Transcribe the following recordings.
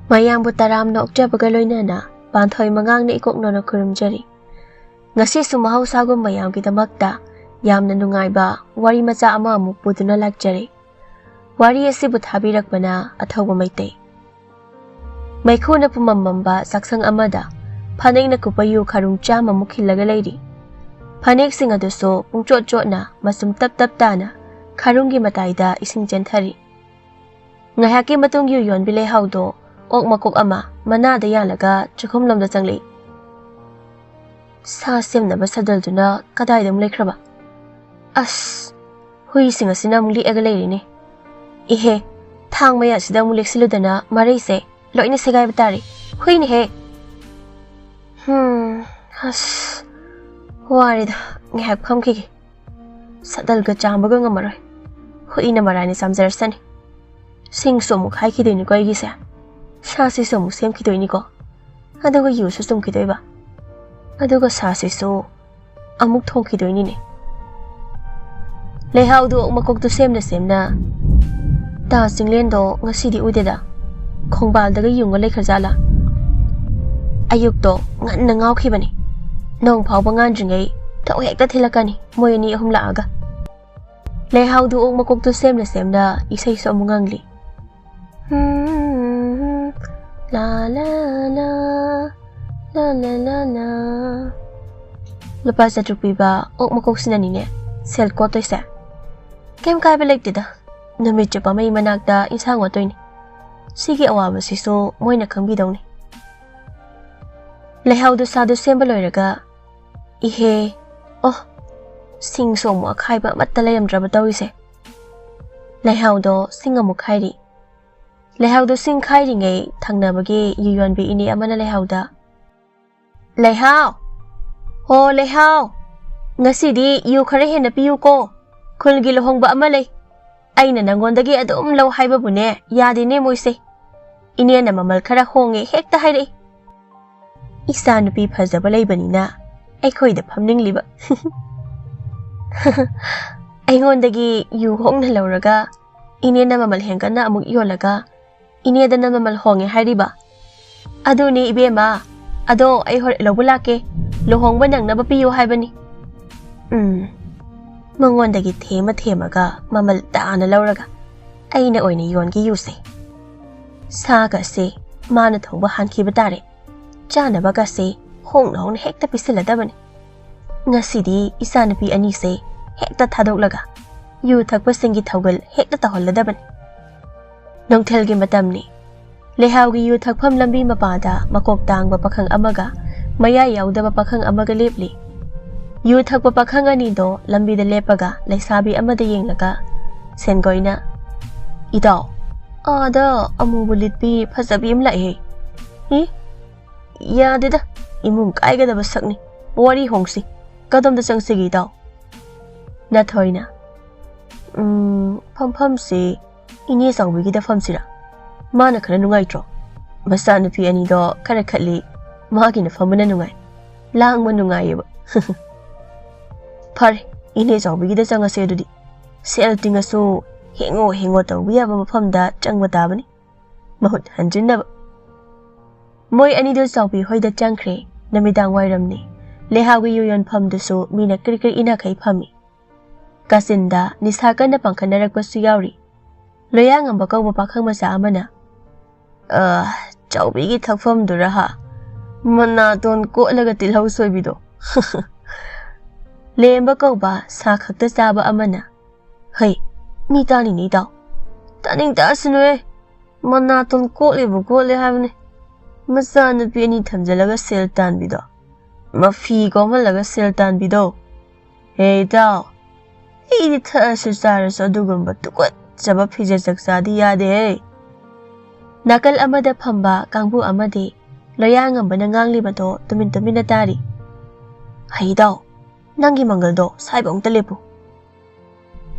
ꯃꯌꯥꯝꯕꯨ ꯇꯔꯥꯝꯅ ꯑꯣꯛꯆꯕꯒ ꯂꯣꯏꯅꯅ ꯄꯥꯟꯊꯣꯏ ꯃꯉꯥꯡꯅ ꯏꯀꯣꯛꯅꯅ ꯈꯨꯔꯨꯝꯖꯔꯤ꯫ ꯉꯁꯤꯁꯨ ꯃꯍꯧꯁꯥꯒꯨꯝ ꯃꯌꯥꯝꯒꯤꯗꯃꯛꯇ ꯌꯥꯝꯅ ꯅꯨꯡꯉꯥꯏꯕ ꯋꯥꯔꯤ ꯃꯆꯥ ꯑꯃ ꯑꯃꯨꯛ ꯄꯨꯗꯨꯅ ꯂꯥꯛꯆꯔꯤ꯫ ꯋꯥꯔꯤ ꯑꯁꯤꯕꯨ ꯊꯥꯕꯤꯔꯛꯄꯅ ꯑꯊꯧꯕ ꯃꯩꯇꯩ꯫ ꯃꯩꯈꯨꯅ ꯄꯨꯃꯝꯃꯝꯕ ꯆꯥꯛꯁꯪ ꯑꯃꯗ ꯐꯅꯦꯛꯅ ꯀꯨꯞꯄ ꯌꯨ ꯈꯥꯔꯨꯡ 100ꯃꯨꯛ ꯈꯤꯜꯂꯒ ꯂꯩꯔꯤ꯫ ꯐꯅꯦꯛꯁꯤꯡ ꯑꯗꯨꯁꯨ ꯄꯨꯡꯆꯣꯠ ꯆꯣꯠꯅ ꯃꯆꯨꯝ ꯇꯞ ꯇꯞ ꯇꯥꯅ ꯈꯥꯔꯨꯡꯒꯤ ꯃꯇꯥꯏꯗ ꯏꯁꯤꯡ ꯆꯦꯟꯊꯔꯤ꯫ ꯉꯥꯏꯍꯥꯛꯀꯤ ꯃꯇꯨꯡ ꯌꯨ ꯌꯣꯟꯕꯤ ꯂꯩꯍꯥꯎꯗꯣ ꯑꯣꯛ ꯃꯀꯣꯛ ꯑꯃ ꯃꯅꯥꯗ ꯌꯥꯜꯂꯒ ꯆꯥꯛꯈꯨꯝꯂꯣꯝꯗ ꯆꯪꯂꯛꯏ꯫ ꯁꯥ ꯁꯦꯝꯅꯕ ꯁꯗꯜꯗꯨꯅ ꯀꯗꯥꯏꯗ ꯑꯃꯨꯛ ꯂꯩꯈ꯭ꯔꯕ? ꯑꯁ, ꯍꯨꯏꯁꯤꯡ ꯑꯁꯤꯅ ꯑꯃꯨꯛ ꯂꯤꯛꯑꯒ ꯂꯩꯔꯤꯅꯦ꯫ ꯏꯍꯦ, ꯊꯥꯡ ꯃꯌꯥꯁꯤꯗ ꯑꯃꯨꯛ ꯂꯦꯛꯁꯤꯜꯂꯨꯗꯅ ꯃꯔꯩꯁꯦ ꯂꯣꯏꯅ ꯁꯦꯒꯥꯏꯕ ꯇꯥꯔꯦ꯫ ꯍꯨꯏꯅꯦꯍꯦ! ꯑꯁ, ꯋꯥꯔꯦꯗ, ꯉꯥꯏꯍꯥꯛ ꯐꯝꯈꯤꯒꯦ꯫ ꯁꯗꯜꯒ ꯆꯥꯝꯕꯒ ꯉꯝꯃꯔꯣꯏ꯫ ꯍꯨꯏꯅ ꯃꯔꯥꯏꯅ ꯆꯥꯝꯖꯔꯁꯅꯤ꯫ ꯁꯤꯡꯁꯨ ꯑꯃꯨꯛ ꯍꯥꯏꯈꯤꯗꯣꯏꯅꯤꯀꯣ ꯑꯩꯒꯤꯁꯦ꯫ ꯁꯥꯁꯤꯁꯨ ꯑꯃꯨꯛ ꯁꯦꯝꯈꯤꯗꯣꯏꯅꯤꯀꯣ꯫ ꯑꯗꯨꯒ ꯌꯨꯁꯨ ꯆꯨꯝꯈꯤꯗꯣꯏꯕ꯫ ꯑꯗꯨꯒ ꯁꯥꯁꯤꯁꯨ ꯑꯃꯨꯛ ꯊꯣꯡꯈꯤꯗꯣꯏꯅꯤꯅꯦ꯫ ꯂꯩꯍꯥꯎꯗꯨ ꯑꯣꯛ ꯃꯀꯣꯛꯇꯨ ꯁꯦꯝꯅ ꯁꯦꯝꯅ ꯇꯥ ꯆꯤꯡꯂꯦꯟꯗꯣ ꯉꯁꯤꯗꯤ ꯎꯗꯦꯗ꯫ ꯈꯣꯡꯕꯥꯜꯗꯒ ꯌꯨꯡꯉ ꯂꯩꯈ꯭ꯔꯖꯥꯠꯂꯥ? ꯑꯌꯨꯛꯇꯣ ꯉꯟꯅ ꯉꯥꯎꯈꯤꯕꯅꯤ꯫ ꯅꯣꯡ ꯐꯥꯎꯕ ꯉꯥꯟꯗ꯭ꯔꯤꯉꯩ ꯊꯧ ꯍꯦꯛꯇ ꯊꯤꯜꯂꯛꯀꯅꯤ ꯃꯣꯏ ꯑꯅꯤ ꯑꯍꯨꯝ ꯂꯥꯛꯑꯒ꯫ ꯂꯩꯍꯥꯎꯗꯨ ꯑꯣꯛ ꯃꯀꯣꯛꯇꯨ ꯁꯦꯝꯅ ꯁꯦꯝꯅ ꯏꯁꯩꯁꯨ ꯑꯃꯨꯛ ꯉꯪꯂꯤ꯫ ꯂꯥ ꯂꯥ ꯂꯥ ꯂꯥ ꯂꯥ ꯂꯥ ꯂꯥ. ꯂꯨꯄꯥ 4 ꯄꯤꯕ ꯑꯣꯛ ꯃꯀꯣꯛꯁꯤꯅꯅꯤꯅꯦ ꯁꯦꯜ ꯀꯣꯠꯇꯣꯏꯁꯦ꯫ ꯀꯩꯝ ꯀꯥꯏꯕ ꯂꯩꯇꯦꯗ꯫ ꯅꯨꯃꯤꯠ ꯆꯨꯞꯄ ꯃꯩ ꯃꯅꯥꯛꯇ ꯏꯟꯁꯥꯡ ꯋꯥꯠꯇꯣꯏꯅꯤ꯫ ꯁꯤꯒꯤ ꯑꯋꯥꯕꯁꯤꯁꯨ ꯃꯣꯏꯅ ꯈꯪꯕꯤꯗꯧꯅꯤ꯫ ꯂꯩꯍꯥꯎꯗꯨ ꯁꯥꯗꯨ ꯁꯦꯝꯕ ꯂꯣꯏꯔꯒ ꯏꯍꯦ, ꯁꯤꯡꯁꯨ ꯑꯃꯨꯛ ꯑꯈꯥꯏꯕ ꯑꯃꯠꯇ ꯂꯩꯔꯝꯗ꯭ꯔꯕ ꯇꯧꯔꯤꯁꯦ꯫ ꯂꯩꯍꯥꯎꯗꯣ ꯁꯤꯡ ꯑꯃꯨꯛ ꯈꯥꯏꯔꯤ꯫ ꯂꯩꯍꯥꯎꯗꯨ ꯁꯤꯡ ꯈꯥꯏꯔꯤꯉꯩ ꯊꯪꯅꯕꯒꯤ ꯌꯨ ꯌꯣꯟꯕꯤ ꯏꯅꯦ ꯑꯃꯅ ꯂꯩꯍꯥꯎꯗ, ꯂꯩꯍꯥꯎ! ꯍꯣ ꯂꯩꯍꯥꯎ! ꯉꯁꯤꯗꯤ ꯌꯨ ꯈꯔ ꯍꯦꯟꯅ ꯄꯤꯌꯨꯀꯣ꯫ ꯈꯨꯜꯒꯤ ꯂꯨꯍꯣꯡꯕ ꯑꯃ ꯂꯩ꯫ ꯑꯩꯅ ꯅꯪꯉꯣꯟꯗꯒꯤ ꯑꯗꯨꯝ ꯂꯧ ꯍꯥꯏꯕꯕꯨꯅꯦ ꯌꯥꯗꯦꯅꯦ ꯃꯣꯏꯁꯦ꯫ ꯏꯅꯦꯅ ꯃꯃꯜ ꯈꯔ ꯍꯣꯡꯉꯦ ꯍꯦꯛꯇ ꯍꯥꯏꯔꯛꯏ꯫ ꯏꯆꯥ ꯅꯨꯄꯤ ꯐꯖꯕ ꯂꯩꯕꯅꯤꯅ ꯑꯩꯈꯣꯏꯗ ꯐꯝꯅꯤꯡꯂꯤꯕ꯫ ꯑꯩꯉꯣꯟꯗꯒꯤ ꯌꯨ ꯍꯣꯡꯅ ꯂꯧꯔꯒ ꯏꯅꯦꯅ ꯃꯃꯜ ꯍꯦꯟꯒꯠꯅ ꯑꯃꯨꯛ ꯌꯣꯜꯂꯒ ꯏꯅꯦꯗꯅ ꯃꯃꯜ ꯍꯣꯡꯉꯦ ꯍꯥꯏꯔꯤꯕ꯫ ꯑꯗꯨꯅꯤ ꯏꯕꯦꯝꯃ, ꯑꯗꯣ ꯑꯩ ꯍꯣꯔꯦꯟ ꯂꯧꯕ ꯂꯥꯛꯀꯦ꯫ ꯂꯨꯍꯣꯡꯕ ꯅꯪꯅꯕ ꯄꯤꯌꯨ ꯍꯥꯏꯕꯅꯤ꯫ ꯃꯉꯣꯟꯗꯒꯤ ꯊꯦꯝꯃꯒ ꯃꯃꯜ ꯇꯥꯅ ꯂꯧꯔꯒ ꯑꯩꯅ ꯑꯣꯏꯅ ꯌꯣꯟꯒꯦ ꯌꯨꯁꯦ꯫ ꯁꯥꯒꯁꯦ ꯃꯥꯅ ꯊꯣꯡꯕ ꯍꯥꯟꯈꯤꯕ ꯇꯥꯔꯦ꯫ ꯆꯥꯅꯕꯒꯁꯦ ꯍꯣꯡꯅ ꯍꯣꯡꯅ ꯍꯦꯛꯇ ꯄꯤꯁꯤꯜꯂꯗꯕꯅꯤ꯫ ꯉꯁꯤꯗꯤ ꯏꯆꯥꯅꯨꯄꯤ ꯑꯅꯤꯁꯦ ꯍꯦꯛꯇ ꯊꯥꯗꯣꯛꯂꯒ ꯌꯨ ꯊꯛꯄꯁꯤꯡꯒꯤ ꯊꯧꯒꯜ ꯍꯦꯛꯇ ꯇꯧꯍꯜꯂꯗꯕꯅꯤ꯫ ꯅꯨꯡꯊꯤꯜꯒꯤ ꯃꯇꯝꯅꯤ꯫ ꯂꯩꯍꯥꯎꯒꯤ ꯌꯨ ꯊꯛꯐꯝ ꯂꯝꯕꯤ ꯃꯄꯥꯗ ꯃꯀꯣꯛ ꯇꯥꯡꯕ ꯄꯥꯈꯪ ꯑꯃꯒ ꯃꯌꯥ ꯌꯥꯎꯗꯕ ꯄꯥꯈꯪ ꯑꯃꯒ ꯂꯦꯞꯂꯤ꯫ ꯌꯨ ꯊꯛꯄ ꯄꯥꯈꯪ ꯑꯅꯤꯗꯣ ꯂꯝꯕꯤꯗ ꯂꯦꯞꯄꯒ ꯂꯩꯁꯥꯕꯤ ꯑꯃꯗ ꯌꯦꯡꯂꯒ ꯁꯦꯟꯒꯣꯏꯅ, ꯏꯇꯥꯎ, ꯑꯥꯗ ꯑꯃꯨꯕ ꯂꯤꯠꯄꯤ ꯐꯖꯕꯤ ꯑꯃ ꯂꯥꯛꯑꯦ꯫ ꯌꯥꯗꯦꯗ, ꯏꯃꯨꯡ ꯀꯥꯏꯒꯗꯕ ꯁꯛꯅꯤ꯫ ꯋꯥꯔꯤ ꯍꯣꯡꯁꯤ꯫ ꯀꯗꯣꯝꯗ ꯆꯪꯁꯤꯒꯦ ꯏꯇꯥꯎ? ꯅꯊꯣꯏꯅ, ꯐꯝꯐꯝꯁꯤ ꯏꯅꯦ ꯆꯥꯎꯕꯤꯒꯤꯗ ꯐꯝꯁꯤꯔꯥ? ꯃꯥꯅ ꯈꯔ ꯅꯨꯡꯉꯥꯏꯇ꯭ꯔꯣ? ꯃꯆꯥꯅꯨꯄꯤ ꯑꯅꯤꯗꯣ ꯈꯔ ꯈꯠꯂꯤ, ꯃꯥꯒꯤꯅ ꯐꯝꯕꯅ ꯅꯨꯡꯉꯥꯏ꯫ ꯂꯥꯡꯕ ꯅꯨꯡꯉꯥꯏꯌꯦꯕ꯫ ꯐꯔꯦ, ꯏꯅꯦ ꯆꯥꯎꯕꯤꯒꯤꯗ ꯆꯪꯉꯁꯦ ꯑꯗꯨꯗꯤ꯫ ꯁꯦꯜ ꯇꯤꯡꯉꯁꯨ ꯍꯦꯡꯉꯣ ꯇꯧꯕ ꯌꯥꯕ ꯃꯐꯝꯗ ꯆꯪꯕ ꯇꯥꯕꯅꯤ, ꯃꯍꯨꯠ ꯍꯟꯖꯤꯟꯅꯕ꯫ ꯃꯣꯏ ꯑꯅꯤꯗꯨ ꯆꯥꯎꯕꯤ ꯍꯣꯏꯗ ꯆꯪꯈ꯭ꯔꯦ꯫ ꯅꯨꯃꯤꯗꯥꯡ ꯋꯥꯏꯔꯝꯅꯤ꯫ ꯂꯩꯍꯥꯎꯒꯤ ꯌꯨ ꯌꯣꯟꯐꯝꯗꯨꯁꯨ ꯃꯤꯅ ꯀ꯭ꯔꯤꯛ ꯏꯅꯈꯩ ꯐꯝꯃꯤ꯫ ꯀꯥꯆꯤꯟꯗ ꯅꯤꯁꯥ ꯀꯟꯅ ꯄꯥꯡꯈꯠꯅꯔꯛꯄꯁꯨ ꯌꯥꯎꯔꯤ꯫ ꯂꯣꯌꯥꯉꯝꯕ ꯀꯧꯕ ꯄꯥꯈꯪ ꯃꯆꯥ ꯑꯃꯅ, ꯆꯥꯎꯕꯤꯒꯤ ꯊꯛꯐꯝꯗꯨꯔ ꯍꯥ? ꯃꯅꯥꯇꯣꯟ ꯀꯣꯠꯂꯒ ꯇꯤꯜꯍꯧ ꯁꯣꯏꯕꯤꯗꯣ꯫ ꯂꯦꯝꯕ ꯀꯧꯕ ꯁꯥ ꯈꯛꯇ ꯆꯥꯕ ꯑꯃꯅ, ꯍꯩ, ꯃꯤ ꯇꯥꯅꯤꯅꯦ ꯏꯇꯥꯎ꯫ ꯇꯥꯅꯤꯡ ꯇꯥꯁꯅꯨꯍꯦ, ꯃꯅꯥꯇꯣꯟ ꯀꯣꯠꯂꯦ ꯍꯥꯏꯕꯅꯤ꯫ ꯃꯆꯥꯅꯨꯄꯤ ꯑꯅꯤ ꯊꯝꯖꯤꯜꯂꯒ ꯁꯦꯜ ꯇꯥꯟꯕꯤꯗꯣ, ꯃꯐꯤ ꯀꯣꯝꯍꯜꯂꯒ ꯁꯦꯜ ꯇꯥꯟꯕꯤꯗꯣ꯫ ꯍꯦ ꯏꯇꯥꯎ, ꯑꯩꯗꯤ ꯊꯛꯑꯁꯨ ꯆꯥꯔꯁꯨ ꯑꯗꯨꯒꯨꯝꯕ ꯇꯨꯀꯠꯆꯕ ꯐꯤꯖꯦꯠ ꯆꯛꯆꯥꯗꯤ ꯌꯥꯗꯦꯍꯦ꯫ ꯅꯥꯀꯜ ꯑꯃꯗ ꯐꯝꯕ ꯀꯥꯡꯕꯨ ꯑꯃꯗꯤ ꯂꯣꯌꯥꯉꯝꯕꯅ ꯉꯥꯡꯂꯤꯕꯗꯣ ꯇꯨꯃꯤꯟꯅ ꯇꯥꯔꯤ꯫ ꯍꯩ ꯏꯇꯥꯎ, ꯅꯪꯒꯤ ꯃꯪꯒꯜꯗꯣ ꯁꯥꯏꯕ ꯑꯃꯨꯛꯇ ꯂꯦꯞꯄꯨ꯫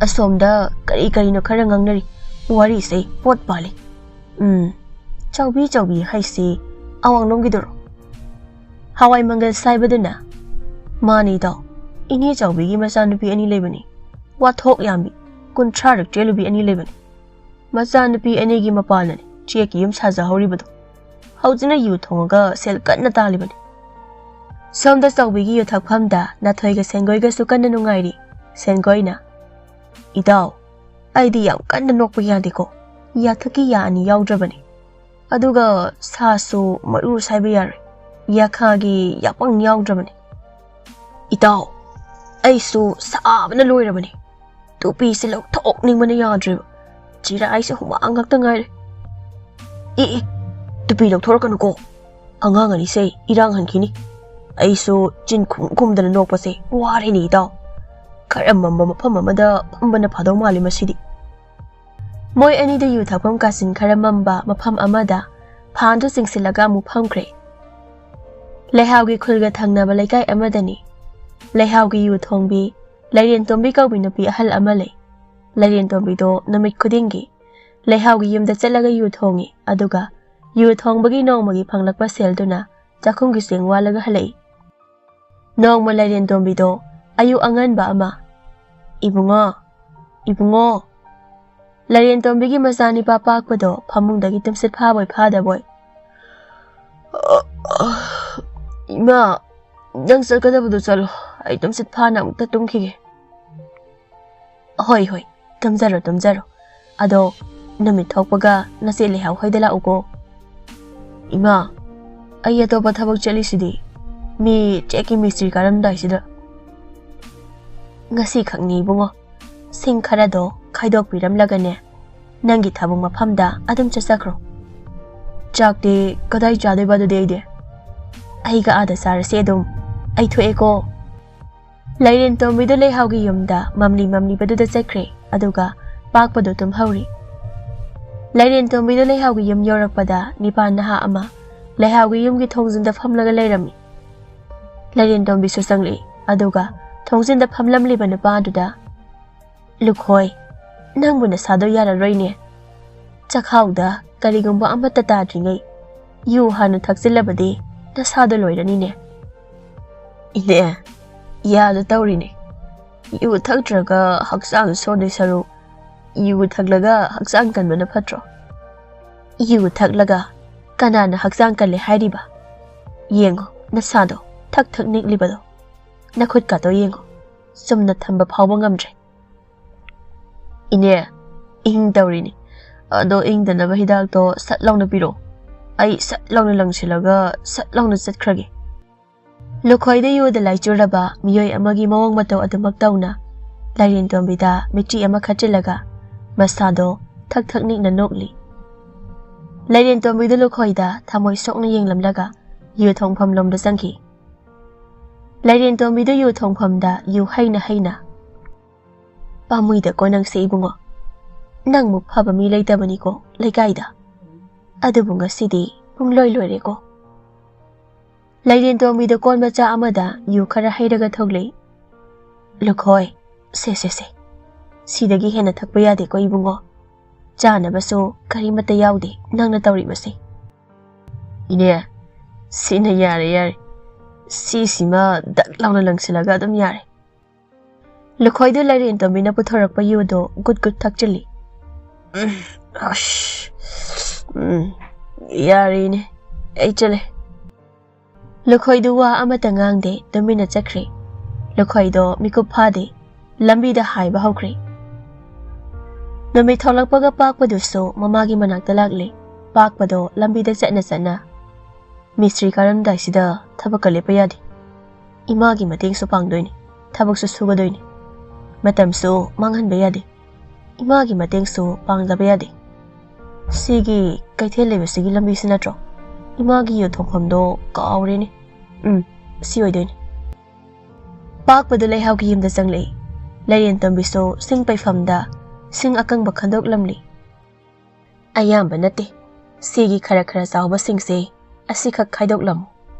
ꯑꯁꯣꯝꯗ ꯀꯔꯤꯅꯣ ꯈꯔ ꯉꯥꯡꯅꯔꯤ꯫ ꯋꯥꯔꯤꯁꯦ ꯄꯣꯠ ꯄꯥꯜꯂꯤ꯫ ꯆꯥꯎꯕꯤ ꯍꯥꯏꯁꯤ ꯑꯋꯥꯡꯂꯣꯝꯒꯤꯗꯨꯔꯣ? ꯍꯋꯥꯏ ꯃꯪꯒꯜ ꯁꯥꯏꯕꯗꯨꯅ, ꯃꯥꯅꯤ ꯏꯇꯥꯎ, ꯏꯅꯦ ꯆꯥꯎꯕꯤꯒꯤ ꯃꯆꯥꯅꯨꯄꯤ ꯑꯅꯤ ꯂꯩꯕꯅꯤ꯫ ꯋꯥꯊꯣꯛ ꯌꯥꯝꯕꯤ 30ꯔꯛ ꯆꯦꯜꯂꯨꯕꯤ ꯑꯅꯤ ꯂꯩꯕꯅꯤ꯫ ꯃꯆꯥꯅꯨꯄꯤ ꯑꯅꯤꯒꯤ ꯃꯄꯥꯅꯅꯤ ꯆꯦꯛꯀꯤ ꯌꯨꯝ ꯁꯥꯖꯍꯧꯔꯤꯕꯗꯣ꯫ ꯍꯧꯖꯤꯛꯅ ꯌꯨ ꯊꯣꯡꯉꯒ ꯁꯦꯜ ꯀꯟꯅ ꯇꯥꯜꯂꯤꯕꯅꯤ꯫ ꯁꯣꯝꯗ ꯆꯧꯕꯤꯒꯤ ꯌꯨ ꯊꯛꯐꯝꯗ ꯅꯥꯊꯣꯏꯒ ꯁꯦꯟꯒꯣꯏꯒꯁꯨ ꯀꯟꯅ ꯅꯨꯡꯉꯥꯏꯔꯤ꯫ ꯁꯦꯟꯒꯣꯏꯅ "ꯏꯇꯥꯎ, ꯑꯩꯗꯤ ꯌꯥꯝ ꯀꯟꯅ ꯅꯣꯛꯄ ꯌꯥꯗꯦꯀꯣ, ꯌꯥꯊꯛꯀꯤ ꯌꯥ ꯑꯅꯤ ꯌꯥꯎꯗ꯭ꯔꯕꯅꯤ, ꯑꯗꯨꯒ ꯁꯥꯁꯨ ꯃꯔꯨ ꯁꯥꯏꯕ ꯌꯥꯔꯣꯏ, ꯌꯥꯈꯥꯒꯤ ꯌꯥꯄꯪ ꯌꯥꯎꯗ꯭ꯔꯕꯅꯤ꯫ ꯏꯇꯥꯎ, ꯑꯩꯁꯨ ꯁꯥꯕꯅ ꯂꯣꯏꯔꯕꯅꯤ, ꯇꯨꯄꯤꯁꯦ ꯂꯧꯊꯣꯛꯅꯤꯡꯕꯅ ꯌꯥꯗ꯭ꯔꯦꯕ, ꯆꯤꯔꯥꯏꯁꯦ ꯍꯨꯃꯥꯡ ꯉꯥꯛꯇ ꯉꯥꯏꯔꯦ꯫ ꯇꯨꯄꯤ ꯂꯧꯊꯣꯔꯛꯀꯅꯨꯀꯣ, ꯑꯉꯥꯡ ꯑꯅꯤꯁꯦ ꯏꯔꯥꯡ ꯍꯟꯈꯤꯅꯤ, ꯑꯩꯁꯨ ꯆꯤꯟ ꯈꯨꯝ ꯅꯣꯛꯄꯁꯦ ꯋꯥꯔꯦꯅꯦ ꯏꯇꯥꯎ, ꯈꯔ ꯃꯝꯕ ꯃꯐꯝ ꯑꯃꯗ ꯐꯝꯕꯅ ꯐꯗꯧ ꯃꯥꯜꯂꯤ ꯃꯁꯤꯗꯤ꯫ ꯃꯣꯏ ꯑꯅꯤꯗ ꯌꯨ ꯊꯛꯐꯝ ꯀꯥꯆꯤꯟ ꯈꯔ ꯃꯝꯕ ꯃꯐꯝ ꯑꯃꯗ ꯐꯥꯟꯗꯨ ꯆꯤꯡꯁꯤꯜꯂꯒ ꯑꯃꯨꯛ ꯐꯝꯈ꯭ꯔꯦ꯫ ꯂꯩꯍꯥꯎꯒꯤ ꯈꯨꯜꯒ ꯊꯪꯅꯕ ꯂꯩꯀꯥꯏ ꯑꯃꯗꯅꯤ꯫ ꯂꯩꯍꯥꯎꯒꯤ ꯌꯨ ꯊꯣꯡꯕꯤ ꯂꯩꯔꯦꯟꯇꯣꯝꯕꯤ ꯀꯧꯕꯤ ꯅꯨꯄꯤ ꯑꯍꯜ ꯑꯃ ꯂꯩ꯫ ꯂꯩꯔꯦꯟꯇꯣꯝꯕꯤꯗꯣ ꯅꯨꯃꯤꯠ ꯈꯨꯗꯤꯡꯒꯤ ꯂꯩꯍꯥꯎꯒꯤ ꯌꯨꯝꯗ ꯆꯠꯂꯒ ꯌꯨ ꯊꯣꯡꯉꯤ, ꯑꯗꯨꯒ ꯌꯨ ꯊꯣꯡꯕꯒꯤ ꯅꯣꯡꯃꯒꯤ ꯐꯪꯂꯛꯄ ꯁꯦꯜꯗꯨꯅ ꯆꯥꯛꯈꯨꯝꯒꯤ ꯆꯦꯡ ꯋꯥꯜꯂꯒ ꯍꯜꯂꯛꯏ꯫ ꯅꯣꯡꯃ ꯂꯩꯔꯦꯟꯇꯣꯝꯕꯤꯗꯣ ꯑꯌꯨꯛ ꯑꯉꯟꯕ ꯑꯃ "ꯏꯕꯨꯡꯉꯣ, ꯏꯕꯨꯡꯉꯣ", ꯂꯩꯔꯦꯟꯇꯣꯝꯕꯤꯒꯤ ꯃꯆꯥꯅꯤꯄꯥ ꯄꯥꯛꯄꯗꯣ ꯐꯃꯨꯡꯗꯒꯤ ꯇꯨꯝꯁꯤꯠ ꯐꯥꯕꯣꯏ ꯐꯥꯗꯕꯣꯏ "ꯏꯃꯥ, ꯅꯪ ꯆꯠꯀꯗꯕꯗꯣ ꯆꯠꯂꯣ, ꯑꯩ ꯇꯨꯝꯁꯤꯠ ꯐꯥꯅ ꯑꯃꯨꯛꯇ ꯇꯨꯝꯈꯤꯒꯦ." "ꯍꯣꯏ ꯍꯣꯏ, ꯇꯨꯝꯖꯔꯣ ꯇꯨꯝꯖꯔꯣ, ꯑꯗꯣ ꯅꯨꯃꯤꯠ ꯊꯣꯛꯄꯒ ꯅꯆꯦ ꯂꯩꯍꯥꯎ ꯍꯣꯏꯗ ꯂꯥꯛꯎꯀꯣ." "ꯏꯃꯥ, ꯑꯩ ꯑꯇꯣꯞꯄ ꯊꯕꯛ ꯆꯠꯂꯤꯁꯤꯗꯤ, ꯃꯤ ꯆꯦꯛꯀꯤ ꯃꯤꯁꯇ꯭ꯔꯤ ꯀꯥꯔꯝꯗꯥꯏꯁꯤꯗ." "ꯉꯁꯤ ꯈꯛꯅꯤ ꯏꯕꯨꯡꯉꯣ, ꯁꯤꯡ ꯈꯔꯗꯣ ꯈꯥꯏꯗꯣꯛꯄꯤꯔꯝꯂꯒꯅꯦ, ꯅꯪꯒꯤ ꯊꯕꯛ ꯃꯐꯝꯗ ꯑꯗꯨꯝ ꯆꯠꯆꯈ꯭ꯔꯣ." "ꯆꯥꯛꯇꯤ ꯀꯗꯥꯏ ꯆꯥꯗꯣꯏꯕ ꯑꯗꯨꯗꯤ ꯑꯩꯗꯤ?" "ꯑꯩꯒ ꯑꯥꯗ ꯆꯥꯔꯁꯦ ꯑꯗꯨꯝ, ꯑꯩ ꯊꯣꯛꯑꯦꯀꯣ." ꯂꯩꯔꯦꯟꯇꯣꯝꯕꯤꯗꯣ ꯂꯩꯍꯥꯎꯒꯤ ꯌꯨꯝꯗ ꯃꯝꯂꯤꯕꯗꯨꯗ ꯆꯠꯈ꯭ꯔꯦ, ꯑꯗꯨꯒ ꯄꯥꯛꯄꯗꯣ ꯇꯨꯝꯍꯧꯔꯤ꯫ ꯂꯩꯔꯦꯟꯇꯣꯝꯕꯤꯗꯣ ꯂꯩꯍꯥꯎꯒꯤ ꯌꯨꯝ ꯌꯧꯔꯛꯄꯗ ꯅꯤꯄꯥ ꯅꯍꯥ ꯑꯃ ꯂꯩꯍꯥꯎꯒꯤ ꯌꯨꯝꯒꯤ ꯊꯣꯡꯖꯤꯟꯗ ꯐꯝꯂꯒ ꯂꯩꯔꯝꯃꯤ꯫ ꯂꯩꯔꯦꯟꯇꯣꯝꯕꯤꯁꯨ ꯆꯪꯂꯛꯏ, ꯑꯗꯨꯒ ꯊꯣꯡꯖꯤꯟꯗ ꯐꯝꯂꯝꯂꯤꯕ ꯅꯨꯄꯥꯗꯨꯗ "ꯂꯨꯈꯣꯏ, ꯅꯪꯕꯨ ꯅꯁꯥꯗꯣ ꯌꯥꯔꯔꯣꯏꯅꯦ, ꯆꯈꯥꯎꯗ ꯀꯔꯤꯒꯨꯝꯕ ꯑꯃꯠꯇ ꯇꯥꯗ꯭ꯔꯤꯉꯩ ꯌꯨ ꯍꯥꯟꯅ ꯊꯛꯆꯤꯜꯂꯕꯗꯤ ꯅꯁꯥꯗꯣ ꯂꯣꯏꯔꯅꯤꯅꯦ." "ꯏꯅꯦ, ꯌꯥꯗ ꯇꯧꯔꯤꯅꯦ, ꯌꯨ ꯊꯛꯇ꯭ꯔꯒ ꯍꯛꯆꯥꯡ ꯁꯣꯟꯗꯣꯏ ꯁꯔꯨꯛ ꯌꯨ ꯊꯛꯂꯒ ꯍꯛꯆꯥꯡ ꯀꯟꯕꯅ ꯐꯠꯇ꯭ꯔꯣ?" "ꯌꯨ ꯊꯛꯂꯒ ꯀꯅꯥꯅ ꯍꯛꯆꯥꯡ ꯀꯜꯂꯦ ꯍꯥꯏꯔꯤꯕ? ꯌꯦꯡꯉꯣ ꯅꯁꯥꯗꯣ ꯊꯛ ꯊꯛ ꯅꯤꯛꯂꯤꯕꯗꯣ, ꯅꯈꯨꯠꯀꯥꯗꯣ ꯌꯦꯡꯉꯣ, ꯆꯨꯝꯅ ꯊꯝꯕ ꯐꯥꯎꯕ ꯉꯝꯗ꯭ꯔꯦ." "ꯏꯅꯦ, ꯏꯪ ꯇꯧꯔꯤꯅꯤ, ꯑꯗꯣ ꯏꯪꯗꯅꯕ ꯍꯤꯗꯥꯛꯇꯣ ꯁꯠ ꯂꯥꯎꯅ ꯄꯤꯔꯛꯑꯣ, ꯑꯩ ꯁꯠ ꯂꯥꯎꯅ ꯂꯪꯁꯤꯜꯂꯒ ꯁꯠ ꯂꯥꯎꯅ ꯆꯠꯈ꯭ꯔꯒꯦ." ꯂꯨꯈꯣꯏꯗ ꯌꯨꯗ ꯂꯥꯏꯆꯨꯔꯕ ꯃꯤꯑꯣꯏ ꯑꯃꯒꯤ ꯃꯑꯣꯡ ꯃꯇꯧ ꯑꯗꯨꯃꯛ ꯇꯧꯅ ꯂꯩꯔꯦꯟꯇꯣꯝꯕꯤꯗ ꯃꯤꯠꯆꯤ ꯑꯃ ꯈꯠꯆꯤꯜꯂꯒ ꯃꯁꯥꯗꯣ ꯊꯛ ꯊꯛ ꯅꯤꯛꯅ ꯅꯣꯛꯂꯤ꯫ ꯂꯩꯔꯦꯟꯇꯣꯝꯕꯤꯗ ꯂꯨꯈꯣꯏꯗ ꯊꯃꯣꯏ ꯁꯣꯛꯅ ꯌꯦꯡꯂꯝꯂꯒ ꯌꯨ ꯊꯣꯡꯐꯝ ꯂꯣꯝꯗ ꯆꯪꯈꯤ꯫ ꯂꯩꯔꯦꯟꯇꯣꯝꯕꯤꯗ ꯌꯨ ꯊꯣꯡꯐꯝꯗ ꯌꯨ ꯍꯩꯅ ꯍꯩꯅ "ꯄꯥꯝꯃꯨꯏꯗꯀꯣ ꯅꯪꯁꯦ ꯏꯕꯨꯡꯉꯣ, ꯅꯪꯃꯨꯛ ꯐꯕ ꯃꯤ ꯂꯩꯇꯕꯅꯤꯀꯣ ꯂꯩꯀꯥꯏꯗ, ꯑꯗꯨꯕꯨ ꯉꯁꯤꯗꯤ ꯄꯨꯡꯂꯣꯏ ꯂꯣꯏꯔꯦꯀꯣ." ꯂꯩꯔꯦꯟꯇꯣꯝꯕꯤꯗ ꯀꯣꯟ ꯃꯆꯥ ꯑꯃꯗ ꯌꯨ ꯈꯔ ꯍꯩꯔꯒ ꯊꯣꯛꯂꯛꯏ꯫ "ꯂꯨꯈꯣꯏ, ꯁꯦ, ꯁꯤꯗꯒꯤ ꯍꯦꯟꯅ ꯊꯛꯄ ꯌꯥꯗꯦꯀꯣ ꯏꯕꯨꯡꯉꯣ, ꯆꯥꯅꯕꯁꯨ ꯀꯔꯤꯃꯠꯇ ꯌꯥꯎꯗꯦ ꯅꯪꯅ ꯇꯧꯔꯤꯕꯁꯦ." "ꯏꯅꯦ, ꯁꯤꯅ ꯌꯥꯔꯦ, ꯁꯤꯁꯤꯃ ꯗꯛ ꯂꯥꯎꯅ ꯂꯪꯁꯤꯜꯂꯒ ꯑꯗꯨꯝ ꯌꯥꯔꯦ." ꯂꯨꯈꯣꯏꯗꯨ ꯂꯩꯔꯦꯟꯇꯣꯝꯕꯤꯅ ꯄꯨꯊꯣꯔꯛꯄ ꯌꯨꯗꯣ ꯒꯨꯠ ꯒꯨꯠ ꯊꯛꯆꯤꯜꯂꯤ꯫ "ꯌꯥꯔꯦ ꯏꯅꯦ, ꯑꯩ ꯆꯠꯂꯦ." ꯂꯨꯈꯣꯏꯗꯨ ꯋꯥ ꯑꯃꯠꯇ ꯉꯥꯡꯗꯦ, ꯇꯨꯃꯤꯟꯅ ꯆꯠꯈ꯭ꯔꯦ꯫ ꯂꯨꯈꯣꯏꯗꯣ ꯃꯤꯀꯨꯞ ꯐꯥꯗꯦ, ꯂꯝꯕꯤꯗ ꯍꯥꯏꯕ ꯍꯧꯈ꯭ꯔꯦ꯫ ꯅꯨꯃꯤꯠ ꯊꯣꯛꯂꯛꯄꯒ ꯄꯥꯛꯄꯗꯨꯁꯨ ꯃꯃꯥꯒꯤ ꯃꯅꯥꯛꯇ ꯂꯥꯛꯂꯦ꯫ ꯄꯥꯛꯄꯗꯣ ꯂꯝꯕꯤꯗ ꯆꯠꯅ "ꯃꯤꯁꯇ꯭ꯔꯤ ꯀꯥꯔꯝꯗꯥꯏꯁꯤꯗ ꯊꯕꯛꯀ ꯂꯦꯞꯄ ꯌꯥꯗꯦ, ꯏꯃꯥꯒꯤ ꯃꯇꯦꯡꯁꯨ ꯄꯥꯡꯗꯣꯏꯅꯤ, ꯊꯕꯛꯁꯨ ꯁꯨꯒꯗꯣꯏꯅꯤ, ꯃꯇꯝꯁꯨ ꯃꯥꯡꯍꯟꯕ ꯌꯥꯗꯦ, ꯏꯃꯥꯒꯤ ꯃꯇꯦꯡꯁꯨ ꯄꯥꯡꯗꯕ ꯌꯥꯗꯦ꯫ ꯁꯤꯒꯤ ꯀꯩꯊꯦꯜ ꯂꯩꯕꯁꯤꯒꯤ ꯂꯝꯕꯤꯁꯤ ꯅꯠꯇ꯭ꯔꯣ? ꯏꯃꯥꯒꯤ ꯌꯨ ꯊꯣꯡꯐꯝꯗꯣ ꯀꯥꯎꯔꯦꯅꯦ, ꯁꯤ ꯑꯣꯏꯗꯣꯏꯅꯤ." ꯄꯥꯛꯄꯗꯨ ꯂꯩꯍꯥꯎꯒꯤ ꯌꯨꯝꯗ ꯆꯪꯂꯛꯏ꯫ ꯂꯩꯔꯦꯟꯇꯣꯝꯕꯤꯁꯨ ꯁꯤꯡ ꯄꯩꯐꯝꯗ ꯁꯤꯡ ꯑꯀꯪꯕ ꯈꯟꯗꯣꯛꯂꯝꯂꯤ꯫ "ꯑꯌꯥꯝꯕ ꯅꯠꯇꯦ, ꯁꯤꯒꯤ ꯈꯔ ꯈꯔ ꯆꯥꯎꯕ ꯁꯤꯡꯁꯦ ꯑꯁꯤꯈꯛ ꯈꯥꯏꯗꯣꯛꯂꯝꯃꯨ,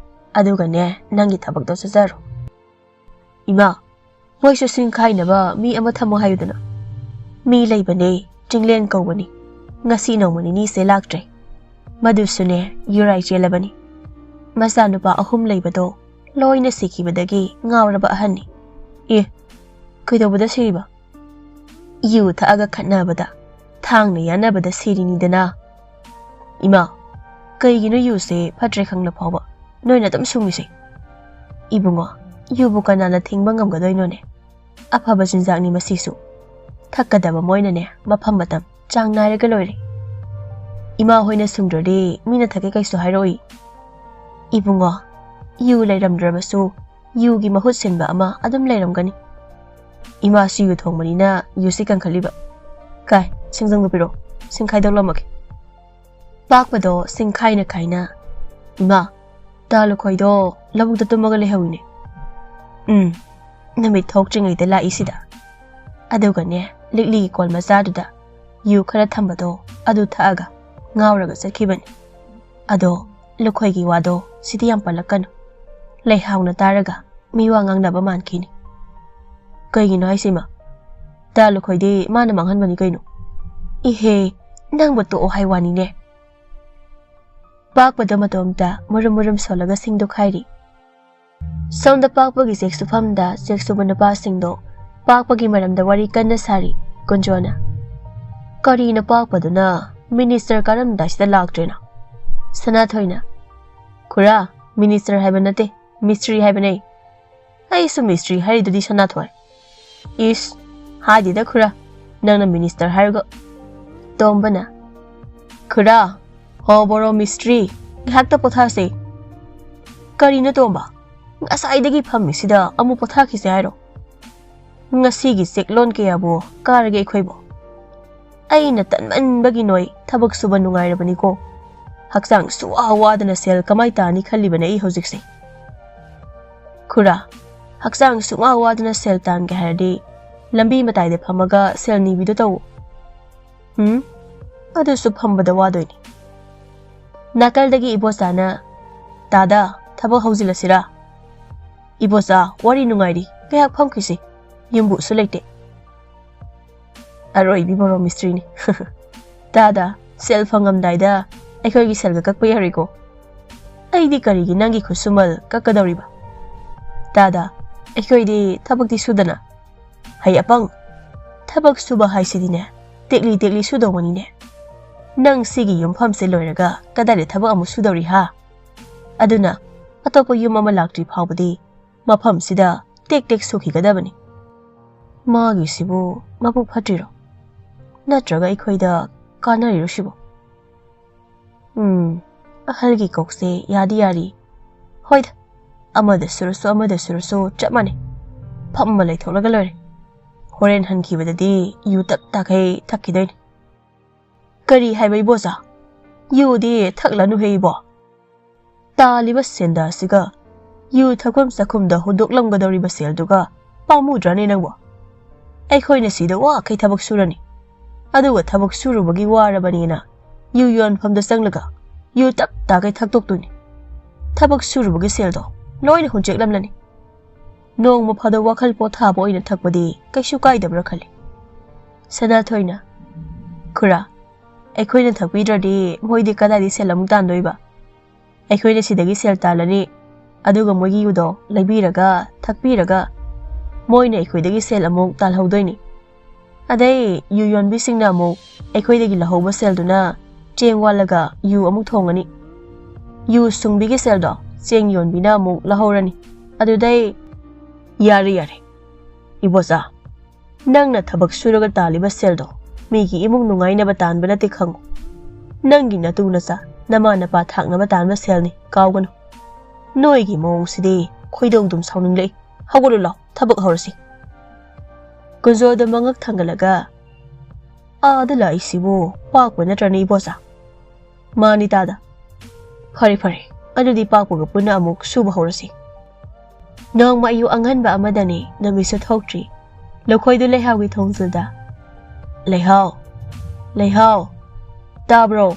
ꯑꯗꯨꯒꯅꯦ ꯅꯪꯒꯤ ꯊꯕꯛꯇꯣ ꯆꯠꯆꯔꯣ." "ꯏꯃꯥ, ꯃꯣꯏꯁꯨ ꯁꯤꯡ ꯈꯥꯏꯅꯕ ꯃꯤ ꯑꯃ ꯊꯝꯃꯣ ꯍꯥꯏꯌꯨꯗꯅ." "ꯃꯤ ꯂꯩꯕꯅꯦ, ꯆꯤꯡꯂꯦꯟ ꯀꯧꯕꯅꯤ, ꯉꯁꯤ ꯅꯣꯡꯃ ꯅꯤꯅꯤꯁꯦ ꯂꯥꯛꯇ꯭ꯔꯦ, ꯃꯗꯨꯁꯨꯅꯦ ꯌꯨꯔꯥꯏ ꯆꯦꯜꯂꯕꯅꯤ, ꯃꯆꯥꯅꯨꯄꯥ 3 ꯂꯩꯕꯗꯣ ꯂꯣꯏꯅ ꯁꯤꯈꯤꯕꯗꯒꯤ ꯉꯥꯎꯔꯕ ꯑꯍꯟꯅꯤ." "ꯀꯩꯗꯧꯕꯗ ꯁꯤꯔꯤꯕ?" "ꯌꯨ ꯊꯛꯑꯒ ꯈꯠꯅꯕꯗ, ꯊꯥꯡꯅ ꯌꯥꯟꯅꯕꯗ ꯁꯤꯔꯤꯅꯤꯗꯅ." "ꯏꯃꯥ, Kaigino yuse phatre khangna phawba noina tam sungise. Ibungo yubu kanana thingba ngamgadoi ne. Afaba jinjak ni masisu. Thakadaba moina ne mafam matam chang nairaga loire. Ima hoina sungdradi mina thake kaisu hairoi. Ibungo yu leiramdrabasu yu gi mahut senba ama adum leiramgani. Ima si yu thongmanina yusi kankhaliba. Kai singjang biro singkhai dawlamake. Pakpado singkhai na khaina. Ima dalu khoido labukta tumaga lehawine. Namit thokjingai de la isida. Adugane likli kol mazaduda yu khara thambado adu thaaga ngawraga sakhibani. Ado lukhoi wado sidi yam palakano. Leihawna taraga miwa ngangnaba mankini. Kaigino haisima. Dalu khoide mana manghanbani kaino. Ihe nangba to haiwani ne. Pakpada matomta murum solaga singdo khairi. Sonda pakpagi seksu famda seksu banapa singdo pakpagi maramda wari kanna sari Gonjona. Kari na pakpaduna minister karamda sida lagtrena. Sanathoina. Kura minister haibanate mystery haibanai. Aisu mystery haridudi sanathoi. Is hadida kura nangna minister hargo. Tombana. Kura Hoboro mystery hakta pothase. Karina tomba. Ngasaidagi phammisida amu pothakise hairo. Ngasigi seklon kayabo karage khoibo. Aina tanmanbagi noi thabak suba nungairabani ko. Haksang suwa wadana sel kamai tani khallibane ai hojikse. Kura haksang suwa wadana sel tan ge hardi lambi matai de phamaga sel ni bido taw. Adu su phambada wadoini. Nakaldagi ibosana Dada thabak haujilasira. Ibosa wari nungairi kayak phamkisi yumbu su leite. Aroi biboro mystery ni. Dada sel fangamdaida aikhoigi selga kakpa yariko. Aidi karigi nangi khusumal kakadawriba. Dada aikhoidi thabakti sudana. Hai apang thabak suba haisidine tekli sudawani ne. Nang sigi yumpham se loiraga kadare thabak amu sudawri ha. Aduna atopo yum ama laktri phawbadi mafam sida tek sukhigadabani. Magi sibu mabuk phatriro. Natraga aikhoida kanariro sibu. Ahalgi kokse yadi. Hoida amada surusu chapmane. Phamma leitholaga lore. Horen hankibadadi yu tap takai thakkidoin. Kari haibai bosa. Yu di thaklanu heibo. Taliba senda siga yu thakum sakumda hudoklamgadawriba selduga pamudrani nangbo. Aikhoina sida wa kai thabak surani. Aduga thabak surubagi warabanina yu yon famda sanglaga yu tap takai thaktoktuni. Thabak surubagi seldo loina huncheklamlani. Nongma phada wakhal pothabo oina thakpadi kaisu kaidabra khali. Sanathoina. Kura aikhoina thakpidradi moidi kadadi selamuk tandoiba. Aikhoina sidagi sel talani aduga moigi yudo laibiraga thakpiraga moina aikhoidagi sel amuk talhaudoini. Adai yu yonbi singna amuk aikhoidagi lahauba selduna cheng walaga yu amuk thongani. Yu sungbigi seldo cheng yonbina amuk lahaurani. Adudai yare. Ibosa nangna thabak suraga taliba seldo migi imuk nungainaba tanbana te khango. Nangi natuna sa nama napa thaknaba tanba selni kawganu. Noigi mong sidi khoidongdum sauninglei hawgulu law thabak horasi. Gonzoda mangak thangalaga adala isibu pakwa natrani ibosa. Mani tada. Fare adudi pakwa puna amuk suba horasi. Nong mayu anghanba amadani namisu thoktri. Lokhoidu leihawi thongzilda. Leihaw. Tabro.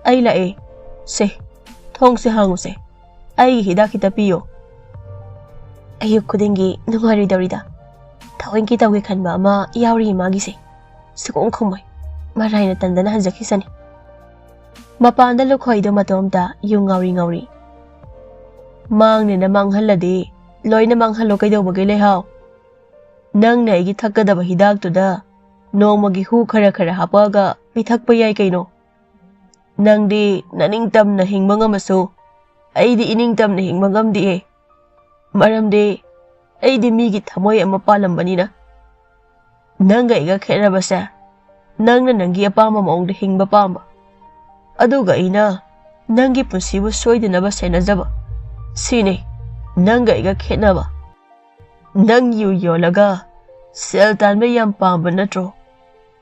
Ai lae. Se. Thongse hanguse. Ai hidak kita piyo. Ayuk kudingi nungari dawrida. Tawinki tawgi khanba ama yawri magi se. Sukong khumai. Maraina tandana hanjakisani. Mapanda lokhoidu matomda yung ngawri. Mangne na manghaladi. Loina manghalo kaidaw bagay leihaw. Nang na igi thakadaba hidak tuda. Nong magi hu khara hapaga pithakpa yai kaino. Nangdi naningtamna hingba ngamasu aidi iningtamna hingba ngamdi maramdi aidi migi thamoy ama palambanina nanga iga khenabasa nangna nangi apama maungda hingba pamba aduga ina nangi punsibu soidanaba senajaba sine nanga iga khenaba nang yu yolaga sel tanba yam pamba natro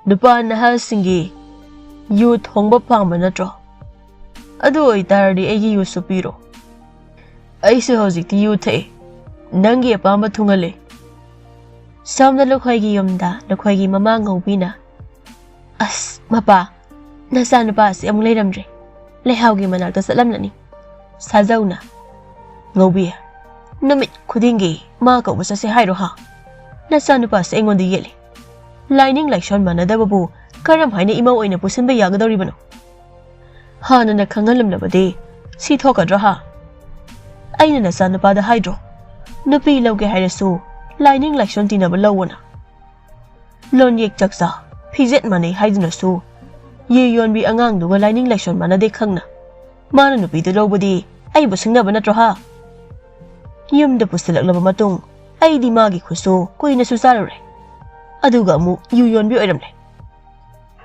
nupa nahal-singi yu thongba pamba natro adu oitaradi aigi yu supiro aise hojikti yu thai nangi apamba thungale samna lokhoigi yumda lokhoigi mama ngaubina as mapa nasa nupa si amung leiramre lehaugi manakta satlamlani sajauna ngaubi numit khudingi ma kauba sase hairo ha nasa nupa si engonda yele lining election manadababu karam haina ima oina pusinba yagadoribano hana na khangalamnabade si thokadra ha aina nasa nupa da haidro nupi lauge hairasu lining election tinaba lawana lon yek chaksa phizet mane haidnasu ye yonbi angang duga lining election manade khangna mana nupi de lobadi ai busingnaba natro ha yumda pusilaklaba matung ai di magi khusu koina su sarare aduga mu yu yonbi oiramle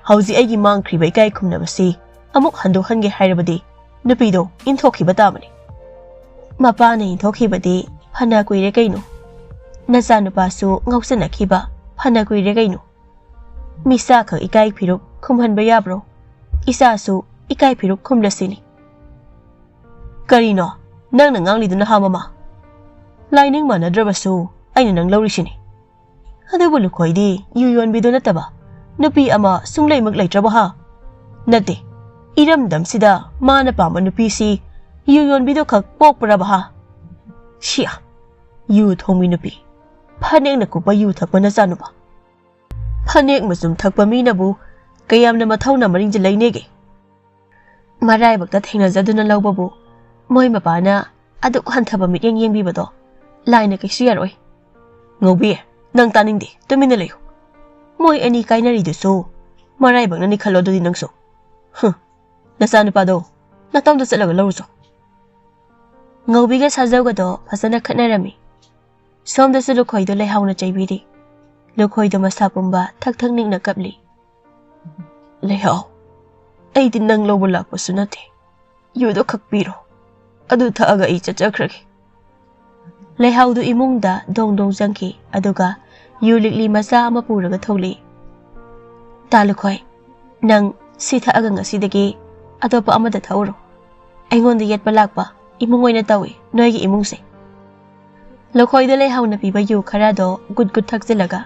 hauji aigi mangkhri bai kai khumnabasi amuk hando hange hairabadi nupi do inthokhi batamani mapa ne inthokhi badi phana kuire kaino nacha nupa su ngausana khiba phana kuire kaino misa kha ikai phiruk khumhan ba yabro isa su ikai phiruk khumlasini karino nang na ngangli duna ha mama lining manadrabasu aina nang laurisini adubu lukhoidi yu yonbi do nataba nupi ama sunglei mak leitraba ha nate iramdam sida mana pama nupi si yu yonbi do khak pokpraba ha shia yu thongmi nupi phanek na kupa yu thakpa na chanuba phanek masum thakpa mi nabu kayamna mathau na maring je leinege marai bakta thengna jaduna lawbabu moi mapana aduk hanthaba miteng yengbi bado laina kaisu yaroi ngobi nang taningde tumina leyo moi ani kainari dusu marai bakna ni khalo dodi nangso nasa nupado natam do chalaga lawso ngobi ga sajawga do phasana khatnarami somda su lukhoi do lehauna chaibiri lukhoi do masa pumba thak thak ning na kapli lehau ai din nang lobula ko sunate yu do khakpiro adu thaaga I chachakhrage lehau do imungda dong dong jangki aduga yu likli masa ama puraga tholi talukhoi nang si thaaga ngasidagi atopa amada thauro aingonda yetpa lakpa imungoina tawi noigi imungse lokhoi da lehau na piba yu khara do gud gud thakjilaga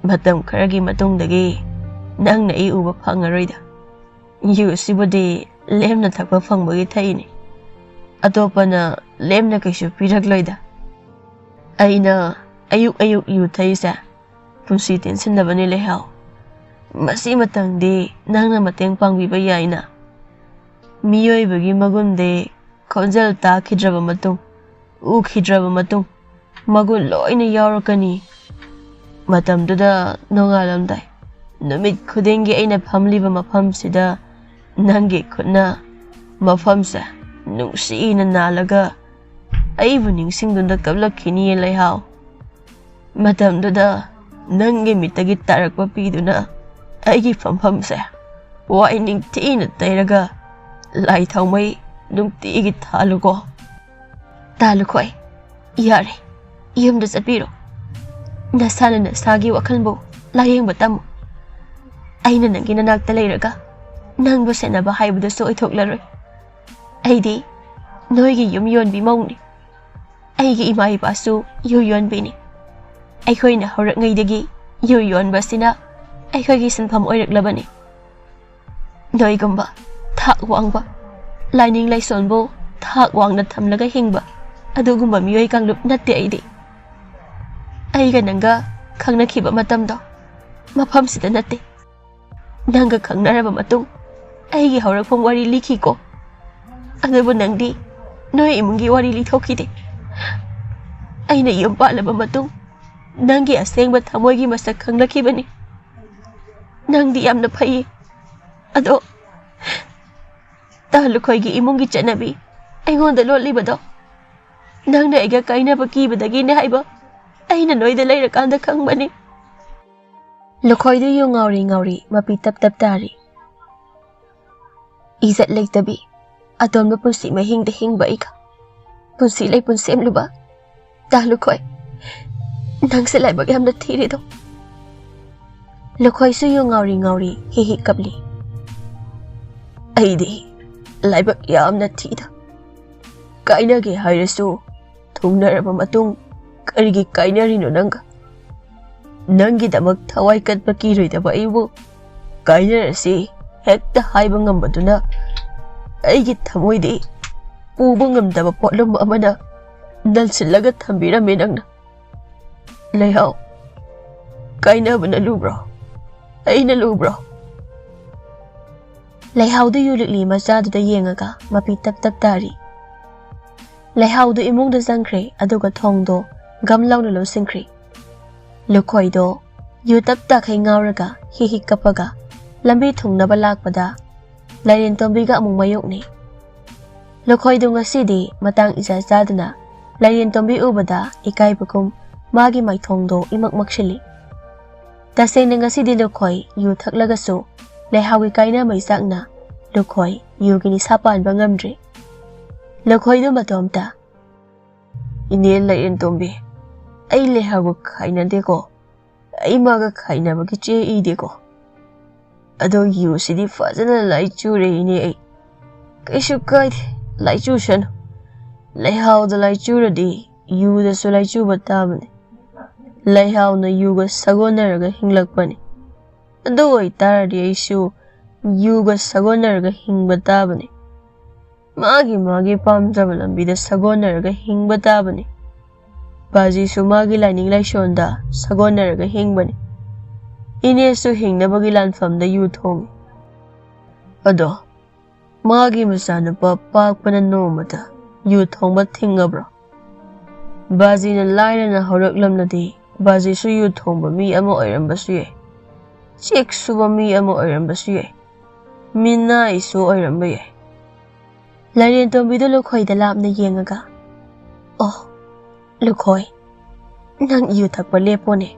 matam kharagi matungdagi nang na I uba phangaroida yu sibudi lemna thakpa phangbagi thaini atopana lemna kaisu piragloida aina ayuk ayuk yu thaisa punsi tension na bani lehau masi matangdi nangna mateng pangbiba yaina miyoi bagi magunde khonjal ta khidraba matung u khidraba matung magun loina yaurakani matamduda nongalamdai numit khudengi aina phamliba mafam sida nangi khutna mafamsa nungsiina nalaga aibu ningsingdunda kablakkhini lehau matamduda nangi mitagi tarakpa piduna aigi famfamsa waining tina tairaga lai thaumai nungtigi thalugo talukhoi yare yumda chapiro nasana nasagi wakhalbo layengba tamu aina nangi nanakta leiraga nangbu senaba haibda so ithoklaroi aidi noigi yum yonbi maungni aigi ima ipasu yu yonbini aikhoina horak ngaidagi yu yonba sina aikhoigi sinpham oiraklabani noigumba thak wangba lining laisonbo thak wangna thamlaga hingba adugumba miyoi kanglup natte aidi aiga nanga khangnakhiba matamdo mafam sida natte nanga khangnaraba matung aigi haurakphom wari likhiko adubu nangdi noi imungi wari lithokhide aina yum palaba matung nangi asengba thamoigi masak khanglakibani nangdi yamna phai ado ꯇꯥꯂꯨꯈꯣꯏꯒꯤ ꯏꯃꯨꯡꯒꯤ ꯆꯠꯅꯕꯤ ꯑꯩꯉꯣꯟꯗ ꯂꯣꯠꯂꯤꯕꯗꯣ ꯅꯪꯅ ꯑꯩꯒ ꯀꯥꯏꯅꯕ ꯀꯤꯕꯗꯒꯤꯅꯦ ꯍꯥꯏꯕ ꯑꯩꯅ ꯅꯣꯏꯗ ꯂꯩꯔꯀꯥꯟꯗ ꯈꯪꯕꯅꯤ꯫ ꯂꯨꯈꯣꯏꯗꯨ U ꯉꯥꯎꯔꯤ ꯉꯥꯎꯔꯤ ꯃꯄꯤ ꯇꯞ ꯇꯞ ꯇꯥꯔꯤ꯫ ꯏꯖꯠ ꯂꯩꯇꯕꯤ ꯑꯇꯣꯟꯕ ꯄꯨꯟꯁꯤ ꯃꯍꯤꯡꯗ ꯍꯤꯡꯕ ꯑꯩꯒ ꯄꯨꯟꯁꯤ ꯂꯩꯄꯨꯟ ꯁꯦꯝꯂꯨꯕ ꯇꯥꯂꯨꯈꯣꯏ ꯅꯪꯁꯦ ꯂꯥꯏꯕꯛ ꯌꯥꯝꯅ ꯊꯤꯔꯤꯗꯣ꯫ ꯂꯨꯈꯣꯏꯁꯨ ꯌꯨ ꯉꯥꯎꯔꯤ ꯉꯥꯎꯔꯤ ꯍꯤ ꯍꯤ ꯀꯞꯂꯤ꯫ ꯑꯩꯗꯤ ꯂꯥꯏꯕꯛ ꯌꯥꯝꯅ ꯊꯤꯗ ꯀꯥꯏꯅꯒꯦ ꯍꯥꯏꯔꯁꯨ ꯊꯨꯡꯅꯔꯕ ꯃꯇꯨꯡ ꯀꯔꯤꯒꯤ ꯀꯥꯏꯅꯔꯤꯅꯣ ꯅꯪꯒ? ꯅꯪꯒꯤꯗꯃꯛ ꯊꯋꯥꯏ ꯀꯠꯄ ꯀꯤꯔꯣꯏꯗꯕ ꯑꯩꯕꯨ ꯀꯥꯏꯅꯔꯁꯤ ꯍꯦꯛꯇ ꯍꯥꯏꯕ ꯉꯝꯕꯗꯨꯅ ꯑꯩꯒꯤ ꯊꯃꯣꯏꯗꯤ ꯄꯨꯕ ꯉꯝꯗꯕ ꯄꯣꯠꯂꯨꯝ ꯑꯃꯅ ꯅꯜꯁꯤꯜꯂꯒ ꯊꯝꯕꯤꯔꯝꯃꯦ ꯅꯪꯅ꯫ ꯂꯩꯍꯥꯎ ꯀꯥꯏꯅꯕꯅ ꯂꯨꯕ꯭ꯔꯣ ꯑꯩꯅ ꯂꯨꯕ꯭ꯔꯣ? ꯂꯩꯍꯥꯎꯗꯨ ꯌꯨ ꯂꯤꯛꯂꯤ ꯃꯆꯥꯗꯨꯗ ꯌꯦꯡꯉꯒ ꯃꯄꯤ ꯇꯞ ꯇꯞ ꯇꯥꯔꯤ꯫ ꯂꯩꯍꯥꯎꯗꯨ ꯏꯃꯨꯡꯗ ꯆꯪꯈ꯭ꯔꯦ ꯑꯗꯨꯒ ꯊꯣꯡꯗꯣ ꯒꯝ ꯂꯥꯎꯅ ꯂꯣꯟꯁꯤꯟꯈ꯭ꯔꯦ꯫ ꯂꯨꯈꯣꯏꯗꯣ ꯌꯨ ꯇꯞ ꯇꯥꯈꯩ ꯉꯥꯎꯔꯒ ꯍꯤ ꯍꯤ ꯀꯞꯄꯒ ꯂꯝꯕꯤ ꯊꯨꯡꯅꯕ ꯂꯥꯛꯄꯗ ꯂꯥꯏꯔꯦꯟꯇꯣꯝꯕꯤꯒ ꯑꯃꯨꯛ ꯃꯥꯌꯣꯛꯅꯩ꯫ ꯂꯨꯈꯣꯏꯗꯣ ꯉꯁꯤꯗꯤ ꯃꯇꯥꯡ ꯏꯆꯥ ꯆꯥꯗꯅ ꯂꯥꯏꯔꯦꯟꯇꯣꯝꯕꯤ ꯎꯕꯗ ꯏꯀꯥꯏꯕꯒꯨꯝ ꯃꯥꯒꯤ ꯃꯥꯏꯊꯣꯡꯗꯣ ꯏꯃꯛ ꯃꯛꯁꯤꯜꯂꯤ꯫ ꯇꯁꯦꯡꯅ ꯉꯁꯤꯗꯤ ꯂꯨꯈꯣꯏ ꯌꯨ ꯊꯛꯂꯒꯁꯨ ꯂꯩꯍꯥꯎꯒꯤ ꯀꯥꯏꯅ ꯃꯩꯆꯥꯛꯅ ꯂꯨꯈꯣꯏ ꯌꯨꯒꯤ ꯅꯤꯁꯥ ꯄꯥꯟꯕ ꯉꯝꯗ꯭ꯔꯤ꯫ ꯂꯨꯈꯣꯏꯗꯨ ꯃꯇꯣꯝꯇ ꯏꯅꯦ ꯂꯥꯏꯔꯦꯟꯇꯣꯝꯕꯤ ꯑꯩ ꯂꯩꯍꯥꯎꯒ ꯈꯥꯏꯅꯗꯦꯀꯣ ꯑꯩ ꯃꯥꯒ ꯈꯥꯏꯅꯕꯒꯤ ꯆꯦ ꯏꯗꯦꯀꯣ ꯑꯗꯣ ꯌꯨꯁꯤꯗꯤ ꯐꯖꯅ ꯂꯥꯏꯆꯨꯔꯦ ꯏꯅꯦ ꯑꯩ ꯀꯩꯁꯨ ꯀꯥꯏꯗꯦ ꯂꯥꯏꯆꯨꯁꯅꯨ ꯂꯩꯍꯥꯎꯗ ꯂꯥꯏꯆꯨꯔꯗꯤ ꯌꯨꯗꯁꯨ ꯂꯥꯏꯆꯨꯕ ꯇꯥꯕꯅꯤ ꯂꯩꯍꯥꯎꯅ ꯌꯨꯒ ꯁꯥꯒꯣꯟꯅꯔꯒ ꯍꯤꯡꯂꯛꯄꯅꯤ ꯑꯗꯨ ꯑꯣꯏꯇꯥꯔꯗꯤ ꯑꯩꯁꯨ ꯌꯨꯒ ꯁꯥꯒꯣꯟꯅꯔꯒ ꯍꯤꯡꯕ ꯇꯥꯕꯅꯤ मागी पामजब लंबीदा सगोनरगा हिंगबा ताबनी बाजीसु मागी लाइनिंग लाइसोंदा सगोनरगा हिंगबनी इनेसु हिंगनबगी लानफमदा यु थोंगी अदो मागी मचानुपा पाकपना नोमदा यु थोंबा थिंगब्रो बाजीना लाइनना हौरकलमनदी बाजीसु यु थोंबा मी अमा ओइरंबसु याय चेक सुबा मी अमा ओइरंबसु याय मिनाइसु ओइरंबा याय लाइरेंतोंबीदो लुखोइदा लापना येंगगा ओ लुखोइ नंग यु थकपा लेपोने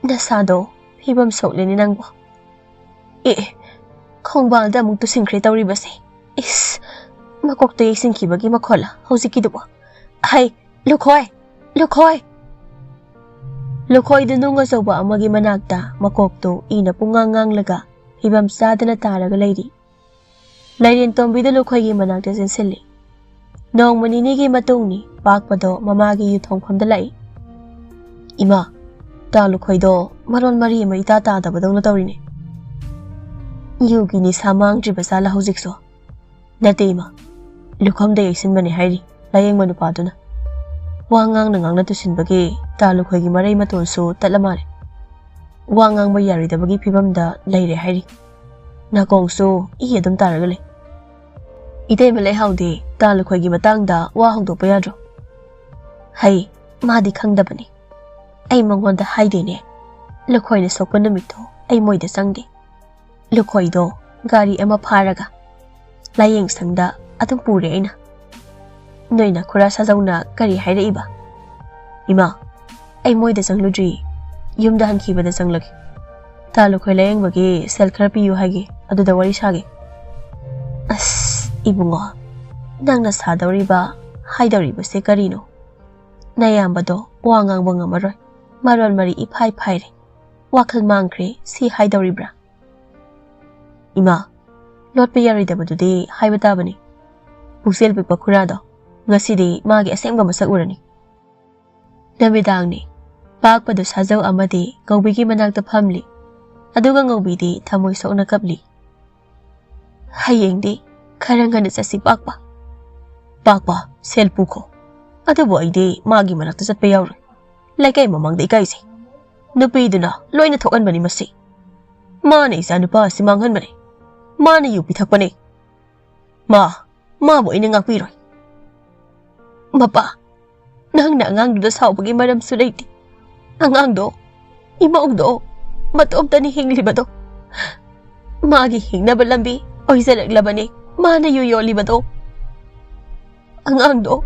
नसादो फिबम सोकलेनि नंगबो ए खोंबालदा अमुक तुसिंख्रे तौरिबसे इस मकोकतो येसिंखिबगी मखोला हौजिकिदुबो हाय लुखोइ लुखोइ लुखोइदो नुंग अचौबा अमगी मनाक्ता मकोकतो इना पुंगांगांगलगा फिबम चादना तारगा लैरी लाइरेंतोंबीदो लुखोइगी मनाक्ता जेंसिल्ली नोंमा निनिगी मतुंगनी पाकपदो ममागी युथोंफमदा लाई इमा ता लुखोइदो मरोन मरी अमा इता तादबदौना तौरिने युगी निसा मांगद्रिबा जाला हौजिकसो नते इमा लुखोमदा येसिनबने हाइरी लायेंगमा नुपादुना वांगांगना गांगना तुसिनबगी ता लुखोइगी मरै मतोनसु ततलामारे वांगांगबा यारिदबगी फिबमदा लैरे हाइरी नाकोंगसु इ अदुम तारगा ले इतेम लेहाउदे ता लुखोइगी मतांगदा वा हौदोपा याद्रो हाय मादी खंगदबनी आई मंगोंदा हाइदेने लुखोइने सोकपा नुमितो आई मोइदा चंगदे लुखोइदो गारी अमा फारगा लायेंग संगदा अदुम पुरे आइना नोइना खुरा साजौना करी हाइरइबा इमा आई मोइदा चंगलुद्री युमदा हनखिबदा चंगलगे ता लुखोइ लायेंगबगी सेल खरा पियु हाइगे अदुदा वरी सागे अस इबुंगो नंगना सादौरिबा हाइदौरिबसे करिनो नयामबदो वा ngangbा ngamaroi मारोन मरी इफाइ फाइरे वाखल मांगख्रे सि हाइदौरिब्रा इमा लोटपा यारिदबदुदि हाइबा ताबनी पुसेल पिपा खुरादो ngasidi magi asengba masak urani नमिदांगनी पाकपदो साजौ अमदि गौबिगी मनाक्ता फमली अदुगा गौबीदी थमोइ सोकना कपली हयेंदी खरंगना चसी पाकपा सेल पुखो अदुबो आइदे मागी मनाक्ता चतपा याउरे लाइकाई ममांगदा इकाइसे नुपीदुना लोइना थोकनबनी मसी माने इसा नुपा असि मांगहनबने माने यु पिथकपने माबो इना ngakpiroi मपा नंगना अंगांगदुदा साउबगी मरमसु लेइते अंगांगदो इमौदो मतोमतनी हिंगलिबदो मागी हिंगनबा लंबी ओइजरक्लबने ꯃꯥꯅ ꯌꯨ ꯌꯣꯜꯂꯤꯕꯗꯣ ꯑꯉꯥꯡꯗꯣ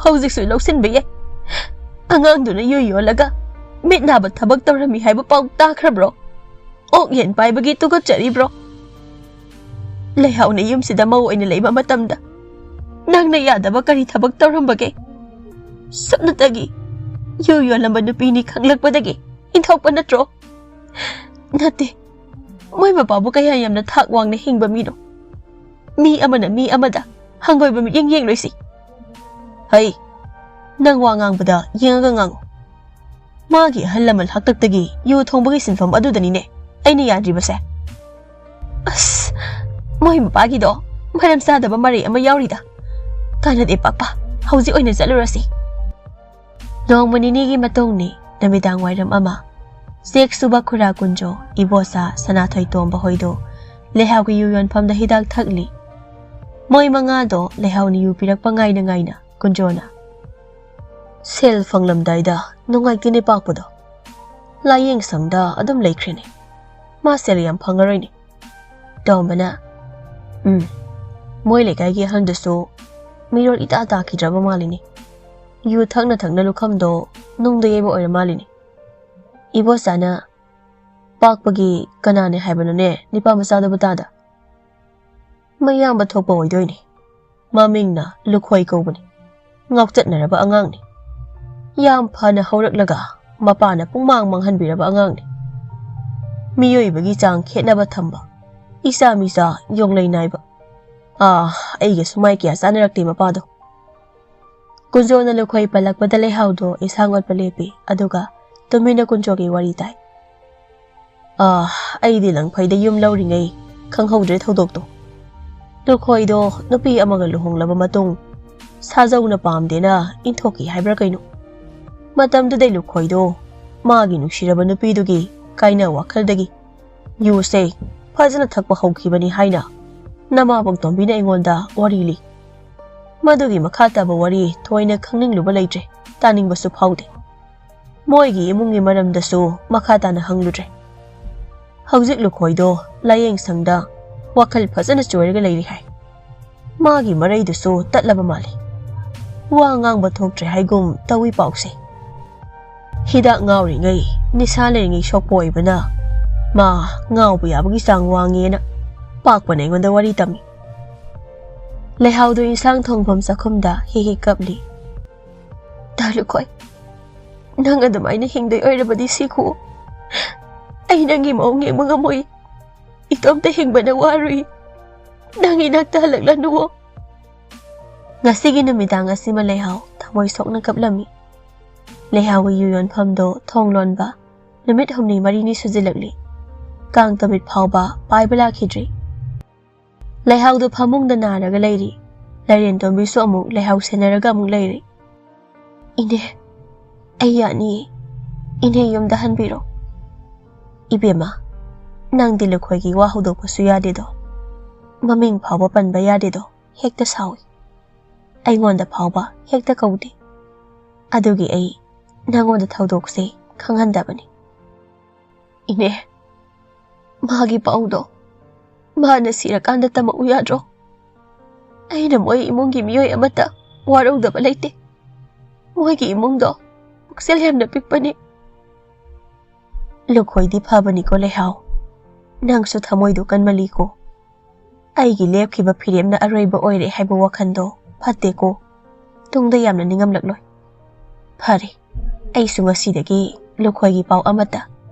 ꯍꯧꯖꯤꯛꯁꯨ ꯂꯧꯁꯤꯟꯕ ꯌꯥꯏ ꯑꯉꯥꯡꯗꯨꯅ ꯌꯨ ꯌꯣꯜꯂꯒ ꯃꯤꯠ ꯅꯥꯕ ꯊꯕꯛ ꯇꯧꯔꯝꯃꯤ ꯍꯥꯏꯕ ꯄꯥꯎ ꯇꯥꯈ꯭ꯔꯕ꯭ꯔꯣ ꯑꯣꯛ ꯌꯦꯟ ꯄꯥꯏꯕꯒꯤ ꯇꯨꯀꯠꯆꯔꯤꯕ꯭ꯔꯣ ꯂꯩꯍꯥꯎꯅ ꯌꯨꯝꯁꯤꯗ ꯃꯧ ꯑꯣꯏꯅ ꯂꯩꯕ ꯃꯇꯝꯗ ꯅꯪꯅ ꯌꯥꯗꯕ ꯀꯔꯤ ꯊꯕꯛ ꯇꯧꯔꯝꯕꯒꯦ ꯁꯨꯞꯅꯇꯒꯤ ꯌꯨ ꯌꯣꯜꯂꯝꯕ ꯅꯨꯄꯤꯅꯤ ꯈꯪꯂꯛꯄꯗꯒꯤ ꯏꯟꯊꯣꯛꯄ ꯅꯠꯇ꯭ꯔꯣ ꯅꯠꯇꯦ ꯃꯣꯏ ꯃꯄꯥꯕꯨ ꯀꯌꯥ ꯌꯥꯝꯅ ꯊꯥꯛ ꯋꯥꯡꯅ ꯍꯤꯡꯕ ꯃꯤꯅꯣ ꯃꯤ ꯑꯃꯅ ꯃꯤ ꯑꯃꯗ ꯍꯪꯒꯣꯏꯕ ꯃꯤꯠꯌꯦꯡ ꯌꯦꯡꯂꯣꯏꯁꯤ ꯍꯩ ꯅꯪ ꯋꯥ ꯉꯥꯡꯕꯗ ꯌꯦꯡꯉꯒ ꯉꯥꯡꯉꯨ ꯃꯥꯒꯤ ꯑꯍꯜ ꯂꯃꯟ ꯍꯥꯛꯇꯛꯇꯒꯤ ꯌꯨ ꯊꯣꯡꯕꯒꯤ ꯁꯤꯟꯐꯝ ꯑꯗꯨꯗꯅꯤꯅꯦ ꯑꯩꯅ ꯌꯥꯗ꯭ꯔꯤꯕꯁꯦ ꯑꯁ ꯃꯣꯏ ꯃꯄꯥꯒꯤꯗꯣ ꯃꯔꯝ ꯆꯥꯗꯕ ꯃꯔꯩ ꯑꯃ ꯌꯥꯎꯔꯤꯗ ꯀꯥꯟꯅꯗꯦ ꯄꯥꯛꯄ ꯍꯧꯖꯤꯛ ꯑꯣꯏꯅ ꯆꯠꯂꯨꯔꯁꯤ ꯅꯣꯡꯃ ꯅꯤꯅꯤꯒꯤ ꯃꯇꯨꯡꯅꯤ ꯅꯨꯃꯤꯗꯥꯡ ꯋꯥꯏꯔꯝ ꯑꯃ ꯆꯦꯛ ꯁꯨꯕ ꯈꯨꯔꯥ ꯀꯨꯟꯖꯣ ꯏꯕꯣꯆꯥ ꯁꯅꯥꯊꯣꯏ ꯇꯣꯝꯕ ꯍꯣꯏꯗꯣ ꯂꯩꯍꯥꯎꯒꯤ ꯌꯨ ꯌꯣꯟꯐꯝꯗ ꯍꯤꯗꯥꯛ ꯊꯛꯂꯤ ꯃꯣꯏ ꯃꯉꯥꯗꯣ ꯂꯩꯍꯥꯎꯅ ꯌꯨ ꯄꯤꯔꯛꯄ ꯉꯥꯏꯅ ꯀꯨꯟꯖꯣꯅ ꯁꯦꯜ ꯐꯪꯂꯝꯗꯥꯏꯗ ꯅꯨꯡꯉꯥꯏꯇꯦꯅꯦ ꯄꯥꯛꯄꯗꯣ ꯂꯥꯏꯌꯦꯡꯁꯪꯗ ꯑꯗꯨꯝ ꯂꯩꯈ꯭ꯔꯦꯅꯦ ꯃꯥ ꯁꯦꯜ ꯌꯥꯝ ꯐꯪꯉꯔꯣꯏꯅꯦ ꯇꯣꯝꯕꯅ ꯃꯣꯏ ꯂꯩꯀꯥꯏꯒꯤ ꯑꯍꯟꯗꯨꯁꯨ ꯃꯤꯔꯣꯜ ꯏꯇꯥ ꯇꯥꯈꯤꯗ꯭ꯔꯕ ꯃꯥꯜꯂꯤꯅꯤ ꯌꯨ ꯊꯛꯅ ꯂꯨꯈꯝꯗꯣ ꯅꯨꯡꯗ ꯌꯩꯕ ꯑꯣꯏꯔ ꯃꯥꯜꯂꯤꯅꯤ ꯏꯕꯣꯆꯥꯅ ꯄꯥꯛꯄꯒꯤ ꯀꯅꯥꯅꯦ ꯍꯥꯏꯕꯅꯣꯅꯦ ꯅꯤꯄꯥ ꯃꯆꯥꯗꯨꯕꯨ ꯇꯥꯗ ꯃꯌꯥꯝꯕ ꯊꯣꯛꯄ ꯑꯣꯏꯗꯣꯏꯅꯤ ꯃꯃꯤꯡꯅ ꯂꯨꯈꯣꯏ ꯀꯧꯕꯅꯤ ꯉꯥꯎꯆꯠꯅꯔꯕ ꯑꯉꯥꯡꯅꯤ ꯌꯥꯝ ꯐꯅ ꯍꯧꯔꯛꯂꯒ ꯃꯄꯥꯅ ꯄꯨꯡꯃꯥꯡ ꯃꯥꯡꯍꯟꯕꯤꯔꯕ ꯑꯉꯥꯡꯅꯤ ꯃꯤꯑꯣꯏꯕꯒꯤ ꯆꯥꯡ ꯈꯦꯠꯅꯕ ꯊꯝꯕ ꯏꯆꯥ ꯃꯤꯆꯥ ꯌꯣꯡꯂꯩ ꯅꯥꯏꯕ ꯑꯩꯒꯁꯨ ꯃꯥꯏ ꯀꯌꯥ ꯆꯥꯅꯔꯛꯇꯦ ꯃꯄꯥꯗꯣ ꯀꯨꯟꯖꯣꯅ ꯂꯨꯈꯣꯏ ꯄꯜꯂꯛꯄꯗ ꯂꯩꯍꯥꯎꯗꯣ ꯏꯁꯥꯡ ꯑꯣꯠꯄ ꯂꯦꯞꯄꯤ ꯑꯗꯨꯒ ꯇꯨꯃꯤꯟꯅ ꯀꯨꯟꯖꯣꯒꯤ ꯋꯥꯔꯤ ꯇꯥꯏ ꯑꯩꯗꯤ ꯂꯪꯐꯩꯗ ꯌꯨꯝ ꯂꯧꯔꯤꯉꯩ ꯈꯪꯍꯧꯗ꯭ꯔꯦ ꯊꯧꯗꯣꯛꯇꯣ ꯂꯨꯈꯣꯏꯗꯣ ꯅꯨꯄꯤ ꯑꯃꯒ ꯂꯨꯍꯣꯡꯂꯕ ꯃꯇꯨꯡ ꯁꯥꯖꯧꯅ ꯄꯥꯝꯗꯦꯅ ꯏꯟꯊꯣꯛꯈꯤ ꯍꯥꯏꯕ꯭ꯔꯥ ꯀꯩꯅꯣ ꯃꯇꯝꯗꯨꯗꯩ ꯂꯨꯈꯣꯏꯗꯣ ꯃꯥꯒꯤ ꯅꯨꯡꯁꯤꯔꯕ ꯅꯨꯄꯤꯗꯨꯒꯤ ꯀꯥꯏꯅ ꯋꯥꯈꯜꯗꯒꯤ ꯌꯨꯁꯦ ꯐꯖꯅ ꯊꯛꯄ ꯍꯧꯈꯤꯕꯅꯤ ꯍꯥꯏꯅ ꯅꯃꯥꯕꯣꯛ ꯇꯣꯝꯕꯤꯅ ꯑꯩꯉꯣꯟꯗ ꯋꯥꯔꯤ ꯂꯤ ꯃꯗꯨꯒꯤ ꯃꯈꯥ ꯇꯥꯕ ꯋꯥꯔꯤ ꯊꯣꯏꯅ ꯈꯪꯅꯤꯡꯂꯨꯕ ꯂꯩꯇ꯭ꯔꯦ ꯇꯥꯅꯤꯡꯕꯁꯨ ꯐꯥꯎꯗꯦ ꯃꯣꯏꯒꯤ ꯏꯃꯨꯡꯒꯤ ꯃꯔꯝꯗꯁꯨ ꯃꯈꯥ ꯇꯥꯅ ꯍꯪꯂꯨꯗ꯭ꯔꯦ ꯍꯧꯖꯤꯛ ꯂꯨꯈꯣꯏꯗꯣ ꯂꯥꯏꯌꯦꯡꯁꯪꯗ ꯋꯥꯈꯜ ꯐꯖꯅ ꯆꯣꯏꯔꯒ ꯂꯩꯔꯤ ꯍꯥꯏ ꯃꯥꯒꯤ ꯃꯔꯩꯗꯨꯁꯨ ꯇꯠꯂꯕ ꯃꯥꯜꯂꯤ ꯋꯥ ꯉꯥꯡꯕ ꯊꯣꯛꯇ꯭ꯔꯦ ꯍꯥꯏꯒꯨꯝ ꯇꯧꯏ ꯄꯥꯎꯁꯦ ꯍꯤꯗꯥꯛ ꯉꯥꯎꯔꯤꯉꯩ ꯅꯤꯁꯥ ꯂꯩꯔꯤꯉꯩ ꯁꯣꯛꯄ ꯑꯣꯏꯕꯅ ꯃꯥ ꯉꯥꯎꯕ ꯌꯥꯕꯒꯤ ꯆꯥꯡ ꯋꯥꯡꯉꯦꯅ ꯄꯥꯛꯄꯅ ꯑꯩꯉꯣꯟꯗ ꯋꯥꯔꯤ ꯇꯝꯃꯤ ꯂꯩꯍꯥꯎꯗꯣ ꯏꯟꯁꯥꯡ ꯊꯣꯡꯐꯝ ꯆꯥꯛꯈꯨꯝꯗ ꯍꯦꯛ ꯀꯞꯂꯤ ꯇꯥ ꯂꯨꯈꯣꯏ ꯅꯪ ꯑꯗꯨꯃꯥꯏꯅ ꯍꯤꯡꯗꯣꯏ ꯑꯣꯏꯔꯕꯗꯤ ꯁꯤꯈꯨ ꯑꯩ ꯅꯪꯒꯤ ꯃꯑꯣꯡ ꯌꯦꯡꯕ ꯉꯝꯃꯣꯏ ꯏꯇꯣꯝꯇ ꯍꯤꯡꯕꯅ ꯋꯥꯔꯨꯏ ꯅꯪ ꯏꯅꯥꯛꯇ ꯍꯜꯂꯛꯂꯅꯨꯋꯣ ꯉꯁꯤꯒꯤ ꯅꯨꯃꯤꯗꯥꯡ ꯑꯁꯤꯃ ꯂꯩꯍꯥꯎ ꯊꯃꯣꯏ ꯁꯣꯛꯅ ꯀꯞꯂꯝꯃꯤ ꯂꯩꯍꯥꯎꯒꯤ ꯌꯨ ꯌꯣꯟꯐꯝꯗꯣ ꯊꯣꯡ ꯂꯣꯟꯕ ꯅꯨꯃꯤꯠ 8-4 ꯁꯨꯖꯤꯜꯂꯛꯂꯤ ꯀꯥꯡ ꯇꯃꯤꯠ ꯐꯥꯎꯕ ꯄꯥꯏꯕ ꯂꯥꯛꯈꯤꯗ꯭ꯔꯤ ꯂꯩꯍꯥꯎꯗꯣ ꯐꯃꯨꯡꯗ ꯅꯥꯔꯒ ꯂꯩꯔꯤ ꯂꯩꯔꯦꯟ ꯇꯣꯝꯕꯤꯁꯨ ꯑꯃꯨꯛ ꯂꯩꯍꯥꯎ ꯁꯦꯟꯅꯔꯒ ꯑꯃꯨꯛ ꯂꯩꯔꯤ ꯏꯅꯦ ꯑꯩ ꯌꯥꯅꯤꯌꯦ ꯏꯅꯦ ꯌꯨꯝꯗ ꯍꯟꯕꯤꯔꯣ 이베마, 낭디 ꯂꯨꯈꯣꯏꯒꯤ ꯋꯥ ꯍꯧꯗꯣꯛꯄꯁꯨ ꯌꯥꯗꯦꯗꯣ ꯃꯃꯤꯡ ꯐꯥꯎꯕ ꯄꯟꯕ ꯌꯥꯗꯦꯗꯣ ꯍꯦꯛꯇ ꯁꯥꯎꯏ ꯑꯩꯉꯣꯟꯗ ꯐꯥꯎꯕ ꯍꯦꯛꯇ ꯀꯧꯗꯦ ꯑꯗꯨꯒꯤ ꯑꯩ ꯅꯪꯉꯣꯟꯗ ꯊꯧꯗꯣꯛꯁꯦ ꯈꯪꯍꯟꯗꯕꯅꯤ ꯏꯅꯦ ꯃꯥꯒꯤ ꯄꯥꯎꯗꯣ ꯃꯥꯅ ꯁꯤꯔꯀꯥꯟꯗ ꯇꯝꯃꯛꯎ ꯌꯥꯗ꯭ꯔꯣ ꯑꯩꯅ ꯃꯣꯏ ꯏꯃꯨꯡꯒꯤ ꯃꯤꯑꯣꯏ ꯑꯃꯠꯇ ꯋꯥꯔꯧꯗꯕ ꯂꯩꯇꯦ ꯃꯣꯏꯒꯤ ꯏꯃꯨꯡꯗꯣ ꯄꯨꯛꯆꯦꯜ ꯌꯥꯝꯅ ꯄꯤꯛꯄꯅꯤ ꯂꯨꯈꯣꯏꯗꯤ ꯐꯕꯅꯤꯀꯣ ꯂꯩꯍꯥꯎ ꯅꯪꯁꯨ ꯊꯃꯣꯏꯗꯣ ꯀꯟꯃꯜꯂꯤꯀꯣ ꯑꯩꯒꯤ ꯂꯦꯞꯈꯤꯕ ꯐꯤꯔꯦꯝꯅ ꯑꯔꯣꯏꯕ ꯑꯣꯏꯔꯦ ꯍꯥꯏꯕ ꯋꯥꯈꯟꯗꯣ ꯐꯠꯇꯦꯀꯣ ꯇꯨꯡꯗ ꯌꯥꯝꯅ ꯅꯤꯡꯉꯝꯂꯛꯂꯣꯏ ꯐꯔꯦ ꯑꯩꯁꯨ ꯉꯁꯤꯗꯒꯤ ꯂꯨꯈꯣꯏꯒꯤ ꯄꯥꯎ ꯑꯃꯠꯇ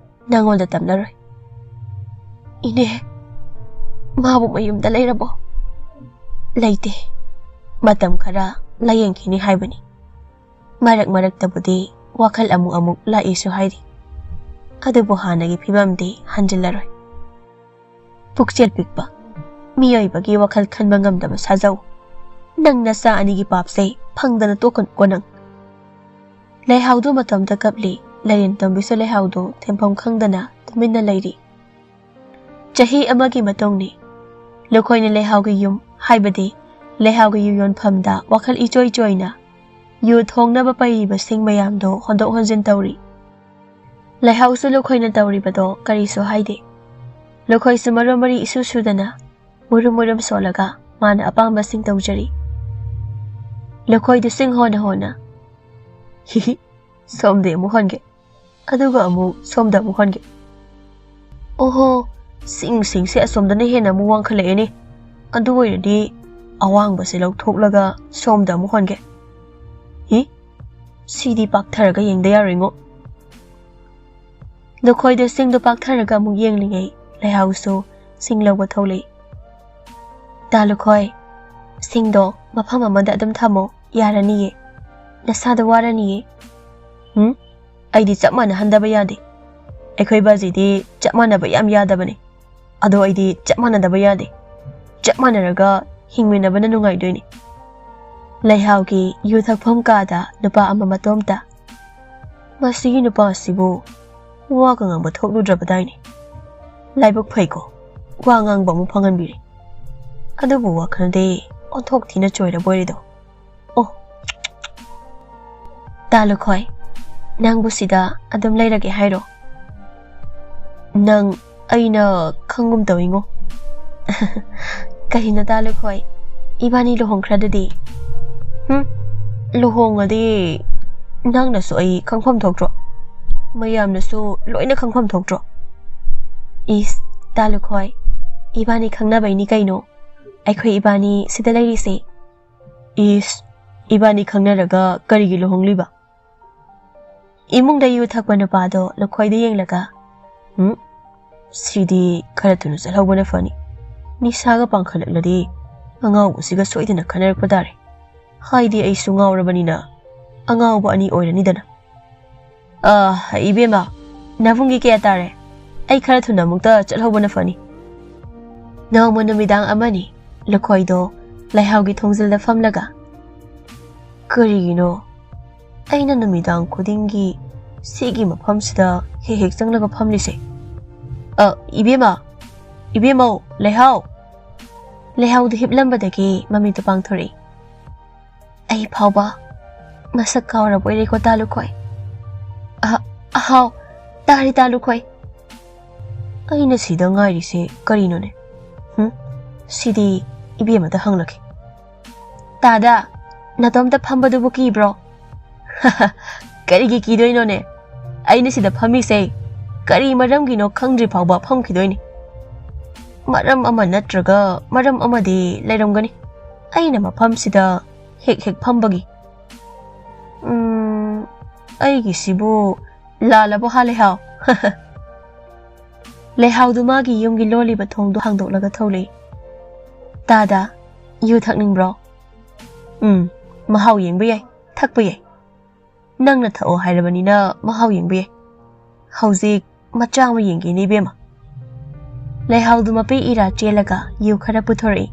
ꯅꯪꯉꯣꯟꯗ ꯇꯝꯅꯔꯣꯏ ꯏꯅꯦ ꯃꯥꯕꯨ ꯃꯌꯨꯝꯗ ꯂꯩꯔꯕꯣ ꯂꯩꯇꯦ ꯃꯇꯝ ꯈꯔ ꯂꯥꯌꯦꯡꯈꯤꯅꯤ ꯍꯥꯏꯕꯅꯤ ꯃꯔꯛ ꯃꯔꯛꯇꯕꯨꯗꯤ ꯋꯥꯈꯜ ꯑꯃꯨꯛ ꯂꯥꯛꯏꯁꯨ ꯍꯥꯏꯔꯤ ꯑꯗꯨꯕꯨ ꯍꯥꯟꯅꯒꯤ ꯐꯤꯕꯝꯗꯤ ꯍꯟꯖꯤꯜꯂꯔꯣꯏ ꯄꯨꯛꯆꯦꯜ ꯄꯤꯛꯄ ꯃꯤꯑꯣꯏꯕꯒꯤ ꯋꯥꯈꯜ ꯈꯟꯕ ꯉꯝꯗꯕ ꯁꯥꯖꯧ ꯅꯪ ꯅꯆꯥ ꯑꯅꯤꯒꯤ ꯄꯥꯞꯁꯦ ꯐꯪꯗꯅ ꯇꯣꯛꯀꯅꯨꯀꯣ ꯅꯪ ꯂꯩꯍꯥꯎꯗꯣ ꯃꯇꯝꯗ ꯀꯞꯂꯤ ꯂꯩꯔꯦꯟ ꯇꯣꯝꯕꯤꯁꯨ ꯂꯩꯍꯥꯎꯗꯣ ꯊꯦꯝꯐꯝ ꯈꯪꯗꯅ ꯇꯨꯃꯤꯟꯅ ꯂꯩꯔꯤ ꯆꯍꯤ ꯑꯃꯒꯤ ꯃꯇꯨꯡꯅꯤ ꯂꯨꯈꯣꯏꯅ ꯂꯩꯍꯥꯎꯒꯤ ꯌꯨꯝ ꯍꯥꯏꯕꯗꯤ ꯂꯩꯍꯥꯎꯒꯤ ꯌꯨ ꯌꯣꯟꯐꯝꯗ ꯋꯥꯈꯜ ꯏꯆꯣꯏ ꯆꯣꯏꯅ ꯌꯨ ꯊꯣꯡꯅꯕ ꯄꯩꯔꯤꯕꯁꯤꯡ ꯃꯌꯥꯝꯗꯣ ꯍꯣꯟꯗꯣꯛ ꯍꯣꯟꯖꯤन ꯇꯧꯔꯤ ꯂꯩꯍꯥꯎꯁꯨ ꯂꯨꯈꯣꯏꯅ ꯇꯧꯔꯤꯕꯗꯣ ꯀꯔꯤꯁꯨ ꯍꯥꯏꯗꯦ ꯂꯨꯈꯣꯏꯁꯨ ꯃꯔꯣ ꯃꯔꯤ ꯏꯁꯨ ꯁꯨꯗꯅ ꯃꯨꯔꯨꯝ ꯁꯣꯜꯂꯒ ꯃꯥꯅ ꯑꯄꯥꯝꯕꯁꯤꯡ ꯇꯧꯖꯔꯤ꯫ ꯂꯨꯈꯣꯏꯗꯨ ꯁꯤꯡ ꯍꯣꯟꯅ ꯍꯣꯟꯅ ꯍꯤꯍꯤ ꯁꯣꯝꯗ ꯑꯃꯨꯛ ꯍꯣꯟꯒꯦ ꯑꯗꯨꯒ ꯑꯃꯨꯛ ꯁꯣꯝꯗ ꯑꯃꯨꯛ ꯍꯣꯟꯒꯦ꯫ ꯑꯣꯍꯣ ꯁꯤꯡꯁꯦ ꯑꯁꯣꯝꯗꯅ ꯍꯦꯟꯅ ꯑꯃꯨꯛ ꯋꯥꯡꯈꯠꯂꯛꯑꯦꯅꯦ꯫ ꯑꯗꯨ ꯑꯣꯏꯔꯗꯤ ꯑꯋꯥꯡꯕꯁꯦ ꯂꯧꯊꯣꯛꯂꯒ ꯁꯣꯝꯗ ꯑꯃꯨꯛ ꯍꯣꯟꯒꯦ꯫ ꯍꯤ ꯁꯤꯗꯤ ꯄꯥꯛꯊꯔꯒ ꯌꯦꯡꯗ ꯌꯥꯔꯣꯏꯉꯣ꯫ ꯂꯨꯈꯣꯏꯗ ꯁꯤꯡꯗꯣ ꯄꯥꯛꯊꯔꯒ ꯑꯃꯨꯛ ꯌꯦꯡꯂꯤꯉꯩ ꯂꯩꯍꯥꯎꯁꯨ ꯁꯤꯡ ꯂꯧꯕ ꯊꯣꯛꯂꯛꯏ꯫ ꯇꯥ ꯂꯨꯈꯣꯏ ꯁꯤꯡꯗꯣ ꯃꯐꯝ ꯑꯃꯗ ꯑꯗꯨꯝ ꯊꯝꯃꯣ ꯌꯥꯔꯅꯤꯌꯦ ꯅꯁꯥꯗ ꯋꯥꯔꯅꯤꯌꯦ꯫ ꯑꯩꯗꯤ ꯆꯞ ꯃꯥꯟꯅꯍꯟꯗꯕ ꯌꯥꯗꯦ꯫ ꯑꯩꯈꯣꯏ ꯕꯥꯖꯤꯗꯤ ꯆꯞ ꯃꯥꯟꯅꯕ ꯌꯥꯝ ꯌꯥꯗꯕꯅꯦ ꯑꯗꯣ ꯑꯩꯗꯤ ꯆꯞ ꯃꯥꯟꯅꯗꯕ ꯌꯥꯗꯦ꯫ ꯆꯞ ꯃꯥꯟꯅꯔꯒ ꯍꯤꯡꯃꯤꯟꯅꯕꯅ ꯅꯨꯡꯉꯥꯏꯗꯣꯏꯅꯤ꯫ ꯂꯩꯍꯥꯎꯒꯤ ꯌꯨ ꯊꯛꯐꯝ ꯀꯥꯗ ꯅꯨꯄꯥ ꯑꯃ ꯃꯇꯣꯝꯇ ꯃꯁꯤꯒꯤ ꯅꯨꯄꯥ ꯑꯁꯤꯕꯨ ꯋꯥꯒ ꯉꯥꯡꯕ ꯊꯣꯛꯂꯨꯗ꯭ꯔꯕꯗꯥꯏꯅꯦ꯫ ꯂꯥꯏꯕꯛ ꯐꯩꯀꯣ ꯋꯥ ꯉꯥꯡꯕ ꯑꯃꯨꯛ ꯐꯪꯍꯟꯕꯤꯔꯦ꯫ ꯑꯗꯨꯕꯨ ꯋꯥꯈꯜꯗꯤ ꯑꯣꯟꯊꯣꯛ ꯊꯤꯅ ꯆꯣꯏꯔꯕꯣꯏꯔꯦꯗꯣ꯫ ꯑꯣ ꯇꯥ ꯂꯨꯈꯣꯏ ꯅꯪꯕꯨ ꯁꯤꯗ ꯑꯗꯨꯝ ꯂꯩꯔꯒꯦ ꯍꯥꯏꯔꯣ? ꯅꯪ ꯑꯩꯅ ꯈꯪꯒꯨꯝ ꯇꯧꯏꯉꯣ꯫ ꯀꯔꯤꯅꯣ ꯇꯥ ꯂꯨꯈꯣꯏ 이반이 ꯂꯨꯍꯣꯡꯈ꯭ꯔꯗꯨꯗꯤ? ꯂꯨꯍꯣꯡꯉꯗꯤ ꯅꯪꯅꯁꯨ ꯑꯩ ꯈꯪꯐꯝ ꯊꯣꯛꯇ꯭ꯔꯣ? ꯃꯌꯥꯝꯅꯁꯨ ꯂꯣꯏꯅ ꯈꯪꯐꯝ ꯊꯣꯛꯇ꯭ꯔꯣ? 이스 ꯇꯥ ꯂꯨꯈꯣꯏ 이반이 ꯈꯪꯅꯕꯩꯅꯤ ꯀꯩꯅꯣ ꯑꯩꯈꯣꯏ 이반이 ꯁꯤꯗ ꯂꯩꯔꯤꯁꯦ꯫ 이스 이반이 ꯈꯪꯅꯔꯒ ꯀꯔꯤꯒꯤ ꯂꯨꯍꯣꯡꯂꯤꯕ? 이munꯗ ꯌꯨ ꯊꯛꯄ ꯅꯨꯄꯥꯗꯣ ꯂꯨꯈꯣꯏꯗ ꯌꯦꯡꯂꯒ ꯁꯤꯗꯤ ꯈꯔ ꯊꯨꯅ ꯆꯠꯍꯧꯕꯅ ꯐꯅꯤ꯫ ꯅꯤꯁꯥꯒ ꯄꯥꯡꯈꯠꯂꯛꯂꯗꯤ ꯑꯉꯥꯎꯕꯁꯤꯒ ꯁꯣꯏꯗꯅ ꯈꯟꯅꯔꯛꯄ ꯇꯥꯔꯦ꯫ ꯍꯥꯏꯗꯤ ꯑꯩꯁꯨ ꯉꯥꯎꯔꯕꯅꯤꯅ ꯑꯉꯥꯎꯕ ꯑꯅꯤ ꯑꯣꯏꯔꯅꯤꯗꯅ꯫ 이ቤ마 나붕기 ꯀꯌꯥ ꯇꯥꯔꯦ? ꯑꯩ ꯈꯔ ꯊꯨꯅ ꯑꯃꯨꯛꯇ ꯆꯠꯍꯧꯕꯅ ꯐꯅꯤ꯫ ꯅꯣꯡꯃ ꯅꯨꯃꯤꯗꯥꯡ ꯑꯃꯅꯤ ꯂꯨꯈꯣꯏꯗꯣ ꯂꯩꯍꯥꯎꯒꯤ ꯊꯣꯡꯖꯤꯜꯗ ꯐꯝꯂꯒ ꯀꯔꯤꯒꯤꯅꯣ ꯑꯩꯅ ꯅꯨꯃꯤꯗꯥꯡ ꯈꯨꯗꯤꯡꯒꯤ ꯁꯤꯒꯤ ꯃꯐꯝꯁꯤꯗ ꯍꯦꯛ ꯆꯪꯂꯒ ꯐꯝꯂꯤꯁꯦ? 이ቤ마 ꯂꯩꯍꯥꯎ꯫ ꯂꯩꯍꯥꯎꯗ ꯍꯤꯞꯂꯝꯕꯗꯒꯤ ꯃꯃꯤꯠꯇꯨ ꯄꯥꯡꯊꯣꯔꯛꯏ꯫ ꯑꯩ ꯐꯥꯎꯕ ꯃꯁꯛ ꯀꯥꯎꯔꯕꯣꯏꯔꯦꯀꯣ ꯇꯥ ꯂꯨꯈꯣꯏ? ꯍꯥꯎ ꯇꯥꯔꯤ ꯇꯥ ꯂꯨꯈꯣꯏ꯫ ꯑꯩꯅ ꯁꯤꯗ ꯉꯥꯏꯔꯤꯁꯦ ꯀꯔꯤꯅꯣꯅꯦ? ꯁꯤꯗꯤ 이ቤ마ꯗ ꯍꯪꯂꯛꯀꯦ꯫ ꯇꯥꯗ ꯅꯇꯣꯝꯇ ꯐꯝꯕꯗꯨꯕꯨ ꯀꯤꯕ꯭ꯔꯣ? ꯀꯔꯤꯒꯤ ꯀꯤꯗꯣꯏꯅꯣꯅꯦ? ꯑꯩꯅ ꯁꯤꯗ ꯐꯝꯃꯤꯁꯦ ꯀꯔꯤ ꯃꯔꯝꯒꯤꯅꯣ ꯈꯪꯗ꯭ꯔꯤ ꯐꯥꯎꯕ ꯐꯝꯈꯤꯗꯣꯏꯅꯤ꯫ ꯃꯔꯝ ꯑꯃ ꯅꯠꯇ꯭ꯔꯒ ꯃꯔꯝ ꯑꯃꯗꯤ ꯂꯩꯔꯝꯒꯅꯤ ꯑꯩꯅ ꯃꯐꯝꯁꯤꯗ ꯍꯦꯛ ꯐꯝꯕꯒꯤ꯫ ꯑꯩꯒꯤꯁꯤꯕꯨ ꯂꯥꯜꯂꯕꯣ ꯂꯩꯍꯥꯎ? ꯂꯩꯍꯥꯎꯗꯨ ꯃꯥꯒꯤ ꯌꯨꯝꯒꯤ ꯂꯣꯜꯂꯤꯕ ꯊꯣꯡꯗꯣ ꯍꯥꯡꯗꯣꯛꯂꯒ ꯊꯣꯛꯂꯛꯏ꯫ ꯇꯥꯗ ꯌꯨ ꯊꯛꯅꯤꯡꯕ꯭ꯔꯣ? ꯃꯍꯥꯎ ꯌꯦꯡꯕ ꯌꯥꯏ ꯊꯛꯄ ꯌꯥꯏ꯫ ꯅꯪꯅ ꯊꯛꯑꯣ ꯍꯥꯏꯔꯕꯅꯤꯅ ꯃꯍꯥꯎ ꯌꯦꯡꯕ ꯌꯥꯏ꯫ ꯍꯧꯖꯤꯛ ꯃꯆꯥ ꯑꯃ ꯌꯦꯡꯒꯦꯅꯦ 이ቤ마꯫ ꯂꯩꯍꯥꯎꯗꯨ ꯃꯄꯤ ꯏꯔꯥ ꯆꯦꯜꯂꯒ ꯌꯨ ꯈꯔ ꯄꯨꯊꯣꯔꯛꯏ꯫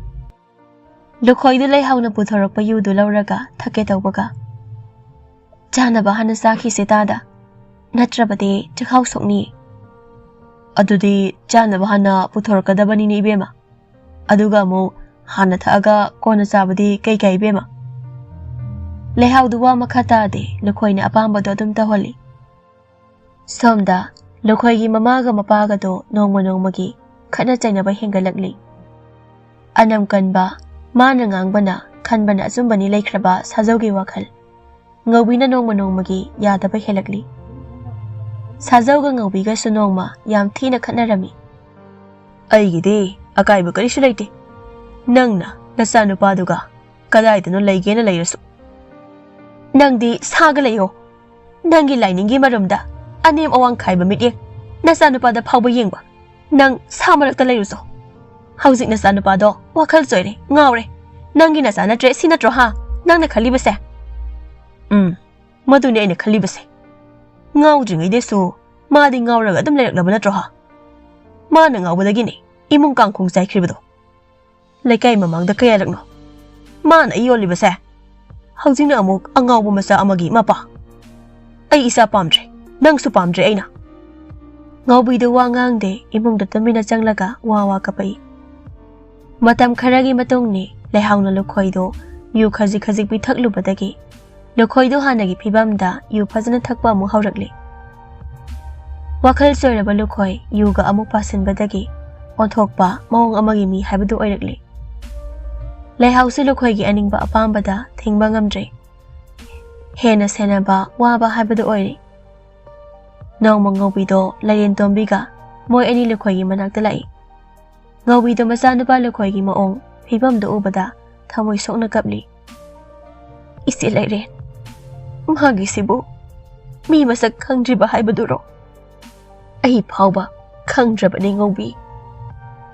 ꯂꯨꯈꯣꯏꯗꯨ ꯂꯩꯍꯥꯎꯅ ꯄꯨꯊꯣꯔꯛꯄ ꯌꯨꯗꯨ ꯂꯧꯔꯒ ꯊꯛꯀꯦ ꯇꯧꯕꯒ ꯆꯥꯅꯕ ꯍꯥꯟꯅ ꯆꯥꯈꯤꯁꯦ ꯇꯥꯗ ꯅꯠꯇ꯭ꯔꯕꯗꯤ ꯆꯈꯥꯎ ꯁꯣꯛꯅꯤ꯫ ꯑꯗꯨꯗꯤ ꯆꯥꯅꯕ ꯍꯥꯟꯅ ꯄꯨꯊꯣꯔꯛꯀꯗꯕꯅꯤꯅꯦ 이ቤ마꯫ ꯑꯗꯨꯒ ꯑꯃꯨꯛ ꯍꯥꯟꯅ ꯊꯛꯑꯒ ꯀꯣꯟꯅ ꯆꯥꯕꯗꯤ ꯀꯩ ꯀꯥꯏ 이ቤ마? ꯂꯩꯍꯥꯎꯗꯨ ꯋꯥ ꯃꯈꯥ ꯇꯥꯗꯦ ꯂꯨꯈꯣꯏꯅ ꯑꯄꯥꯝꯕꯗꯣ ꯑꯗꯨꯝ ꯇꯧꯍꯜꯂꯤ꯫ ꯁꯣꯝꯗ ꯂꯨꯈꯣꯏꯒꯤ ꯃꯃꯥꯒ ꯃꯄꯥꯒꯗꯣ ꯅꯣꯡꯃ ꯅꯣꯡꯃꯒꯤ ꯈꯠꯅ ꯆꯩꯅꯕ ꯍꯦꯟꯒꯠꯂꯛꯂꯤ꯫ ꯑꯅꯝ ꯀꯟꯕ ꯃꯥꯅ ꯉꯥꯡꯕꯅ ꯈꯟꯕꯅ ꯑꯆꯨꯝꯕꯅꯤ ꯂꯩꯈ꯭ꯔꯕ ꯁꯥꯖꯧꯒꯤ ꯋꯥꯈꯜ ꯉꯧꯕꯤꯅ ꯅꯣꯡꯃ ꯅꯣꯡꯃꯒꯤ ꯌꯥꯗꯕ ꯍꯦꯜꯂꯛꯂꯤ꯫ ꯁꯥꯖꯧꯒ ꯉꯧꯕꯤꯒꯁꯨ ꯅꯣꯡꯃ ꯌꯥꯝ ꯊꯤꯅ ꯈꯠꯅꯔꯝꯃꯤ꯫ ꯑꯩꯒꯤꯗꯤ ꯑꯀꯥꯏꯕ ꯀꯔꯤꯁꯨ ꯂꯩꯇꯦ ꯅꯪꯅ ꯅꯆꯥꯅꯨꯄꯥꯗꯨꯒ ꯀꯗꯥꯏꯗꯅꯣ ꯂꯩꯒꯦꯅ ꯂꯩꯔꯁꯨ꯫ ꯅꯪꯗꯤ ꯁꯥꯒ ꯂꯩꯌꯣ ꯅꯪꯒꯤ ꯂꯥꯏꯅꯤꯡꯒꯤ ꯃꯔꯝꯗ ꯑꯅꯦꯝ ꯑꯋꯥꯡ ꯈꯥꯏꯕ ꯃꯤꯠꯌꯦꯡ ꯅꯆꯥꯅꯨꯄꯥꯗ ꯐꯥꯎꯕ ꯌꯦꯡꯕ ꯅꯪ ꯁꯥ ꯃꯔꯛꯇ ꯂꯩꯔꯨꯆꯣ꯫ ꯍꯧꯖꯤꯛ ꯅꯆꯥꯅꯨꯄꯥꯗꯣ ꯋꯥꯈꯜ ꯆꯣꯏꯔꯦ ꯉꯥꯎꯔꯦ ꯅꯪꯒꯤ ꯅꯆꯥ ꯅꯠꯇ꯭ꯔꯦ ꯁꯤ ꯅꯠꯇ꯭ꯔꯣ ꯅꯪꯅ ꯈꯜꯂꯤꯕꯁꯦ? ꯃꯗꯨꯅꯤ ꯑꯩꯅ ꯈꯜꯂꯤꯕꯁꯦ꯫ ꯉꯥꯎꯗ꯭ꯔꯤꯉꯩꯗꯁꯨ ꯃꯥꯗꯤ ꯉꯥꯎꯔꯒ ꯑꯗꯨꯝ ꯂꯩꯔꯛꯂꯕ ꯅꯠꯇ꯭ꯔꯣ? ꯃꯥꯅ ꯉꯥꯎꯕꯗꯒꯤꯅꯦ 이문 ꯀꯥꯡꯈꯣꯡ ꯆꯥꯏꯈ꯭ꯔꯤꯕꯗꯣ꯫ ꯂꯩꯀꯥꯏ ꯃꯃꯥꯡꯗ ꯀꯌꯥꯔꯛꯅꯣ ꯃꯥꯅ ꯑꯩ ꯌꯣꯜꯂꯤꯕꯁꯦ? ꯍꯧꯖꯤꯛꯅ ꯑꯃꯨꯛ ꯑꯉꯥꯎꯕ ꯃꯆꯥ ꯑꯃꯒꯤ ꯃꯄꯥ꯫ ꯑꯩ ꯏꯆꯥ ꯄꯥꯝꯗ꯭ꯔꯦ ꯅꯪꯁꯨ ꯄꯥꯝꯗ꯭ꯔꯦ ꯑꯩꯅ꯫ ꯉꯧꯕꯤꯗꯨ ꯋꯥ ꯉꯥꯡꯗꯦ 이munꯗ ꯇꯨꯃꯤꯟꯅ ꯆꯪꯂꯒ ꯋꯥ ꯀꯞꯄꯛꯏ꯫ ꯃꯇꯝ ꯈꯔꯒꯤ ꯃꯇꯨꯡꯅꯤ ꯂꯩꯍꯥꯎꯅ ꯂꯨꯈꯣꯏꯗꯣ ꯌꯨ ꯈꯖꯤꯛ ꯄꯤꯊꯛꯂꯨꯕꯗꯒꯤ ꯂꯨꯈꯣꯏꯗꯣ ꯍꯥꯟꯅꯒꯤ ꯐꯤꯕꯝꯗ ꯌꯨ ꯐꯖꯅ ꯊꯛꯄ ꯑꯃꯨꯛ ꯍꯧꯔꯛꯂꯤ꯫ ꯋꯥꯈꯜ ꯆꯣꯏꯔꯕ ꯂꯨꯈꯣꯏ ꯌꯨꯒ ꯑꯃꯨꯛ ꯄꯥꯁꯤꯟꯕꯗꯒꯤ ꯑꯣꯟꯊꯣꯛꯄ ꯃꯑꯣꯡ ꯑꯃꯒꯤ ꯃꯤ ꯍꯥꯏꯕꯗꯨ ꯑꯣꯏꯔꯛꯂꯤ꯫ ꯂꯩꯍꯥꯎꯁꯨ ꯂꯨꯈꯣꯏꯒꯤ ꯑꯅꯤꯡꯕ ꯑꯄꯥꯝꯕꯗ ꯊꯤꯡꯕ ꯉꯝꯗ꯭ꯔꯦ꯫ ꯍꯦꯟꯅ ꯁꯦꯟꯅꯕ ꯋꯥꯕ ꯍꯥꯏꯕꯗꯨ ꯑꯣꯏꯔꯦ꯫ ꯅꯣꯡꯃ ꯉꯧꯕꯤꯗꯣ ꯂꯩꯔꯦꯟꯇꯣꯝꯕꯤꯒ ꯃꯣꯏ ꯑꯅꯤ ꯂꯨꯈꯣꯏꯒꯤ ꯃꯅꯥꯛꯇ ꯂꯥꯛꯏ꯫ ꯉꯧꯕꯤꯗꯣ ꯃꯆꯥꯅꯨꯄꯥ ꯂꯨꯈꯣꯏꯒꯤ ꯃꯑꯣꯡ ꯐꯤꯕꯝꯗꯨ ꯎꯕꯗ ꯊꯃꯣꯏ ꯁꯣꯛꯅ ꯀꯞꯂꯤ꯫ ꯏꯆꯦ ꯂꯩꯔꯦꯟ, ꯃꯥꯒꯤꯁꯤꯕꯨ ꯃꯤ ꯃꯁꯛ ꯈꯪꯗ꯭ꯔꯤꯕ ꯍꯥꯏꯕꯗꯨꯔꯣ? ꯑꯩ ꯐꯥꯎꯕ ꯈꯪꯗ꯭ꯔꯕꯅꯤ ꯉꯧꯕꯤ꯫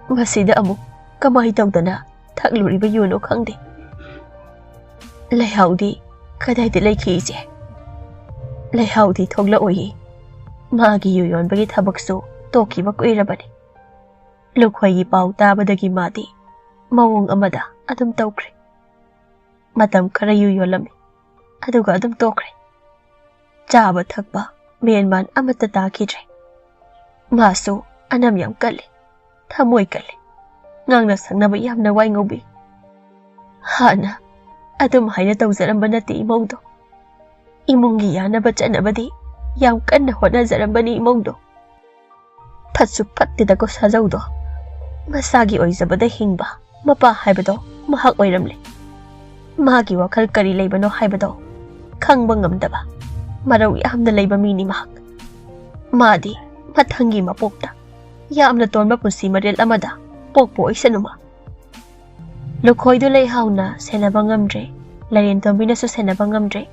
ꯃꯁꯤꯗ ꯑꯃꯨꯛ ꯀꯃꯥꯏ ꯇꯧꯗꯅ ꯊꯛꯂꯨꯔꯤꯕ ꯌꯨꯅꯣ ꯈꯪꯗꯦ꯫ ꯂꯩꯍꯥꯎꯗꯤ ꯀꯗꯥꯏꯗ ꯂꯩꯈꯤ ꯏꯆꯦ? ꯂꯩꯍꯥꯎꯗꯤ ꯊꯣꯛꯂꯛꯑꯣꯏꯌꯦ꯫ ꯃꯥꯒꯤ ꯌꯨ ꯌꯣꯟꯕꯒꯤ ꯊꯕꯛꯁꯨ ꯇꯣꯛꯈꯤꯕ ꯀꯨꯏꯔꯕꯅꯤ꯫ ꯂꯨꯈꯣꯏꯒꯤ ꯄꯥꯎ ꯇꯥꯕꯗꯒꯤ ꯃꯥꯗꯤ ꯃꯑꯣꯡ ꯑꯃꯗ ꯑꯗꯨꯝ ꯇꯧꯈ꯭ꯔꯦ꯫ ꯃꯇꯝ ꯈꯔ ꯌꯨ ꯌꯣꯜꯂꯝꯃꯤ, ꯑꯗꯨꯒ ꯑꯗꯨꯝ ꯇꯣꯛꯈ꯭ꯔꯦ꯫ ꯆꯥꯕ ꯊꯛꯄ ꯃꯦꯟꯃꯥꯟ ꯑꯃꯠꯇ ꯇꯥꯈꯤꯗ꯭ꯔꯦ꯫ ꯃꯥꯁꯨ ꯑꯅꯝ ꯌꯥꯝ ꯀꯜꯂꯤ, ꯊꯃꯣꯏ ꯀꯜꯂꯤ, ꯉꯥꯡꯅ ꯁꯛꯅꯕ ꯌꯥꯝꯅ ꯋꯥꯏ ꯉꯧꯕꯤ꯫ ꯍꯥꯟꯅ ꯑꯗꯨꯝ ꯍꯥꯏꯅ ꯇꯧꯖꯔꯝꯕ ꯅꯠꯇꯦ ꯏꯃꯧꯗꯣ꯫ ꯏꯃꯨꯡꯒꯤ ꯌꯥꯅꯕ ꯆꯠꯅꯕꯗꯤ ꯌꯥꯝ ꯀꯟꯅ ꯍꯣꯠꯅꯖꯔꯝꯕꯅꯤ ꯏꯃꯧꯗꯣ꯫ ꯐꯠꯁꯨ ꯐꯠꯇꯦꯗꯀꯣ ꯁꯥꯖꯧꯗꯣ꯫ ꯃꯁꯥꯒꯤ ꯑꯣꯏꯖꯕꯗ ꯍꯤꯡꯕ ꯃꯄꯥ ꯍꯥꯏꯕꯗꯣ ꯃꯍꯥꯛ ꯑꯣꯏꯔꯝꯂꯦ꯫ ꯃꯥꯒꯤ ꯋꯥꯈꯜ ꯀꯔꯤ ꯂꯩꯕꯅꯣ ꯍꯥꯏꯕꯗꯣ ꯈꯪꯕ ꯉꯝꯗꯕ ꯃꯔꯧ ꯌꯥꯝꯅ ꯂꯩꯕ ꯃꯤꯅꯤ ꯃꯍꯥꯛ꯫ ꯃꯥꯗꯤ ꯃꯊꯪꯒꯤ ꯃꯄꯣꯛꯇ ꯌꯥꯝꯅ ꯇꯣꯟꯕ ꯄꯨꯟꯁꯤ ꯃꯔꯦꯜ ꯑꯃꯗ ꯄꯣꯛꯄ ꯑꯣꯏꯁꯅꯨꯃ꯫ ꯂꯨꯈꯣꯏꯗꯨ ꯂꯩꯍꯥꯎꯅ ꯁꯦꯟꯅꯕ ꯉꯝꯗ꯭ꯔꯦ, ꯂꯩꯔꯦꯟꯇꯣꯝꯕꯤꯅꯁꯨ ꯁꯦꯟꯅꯕ ꯉꯝꯗ꯭ꯔꯦ꯫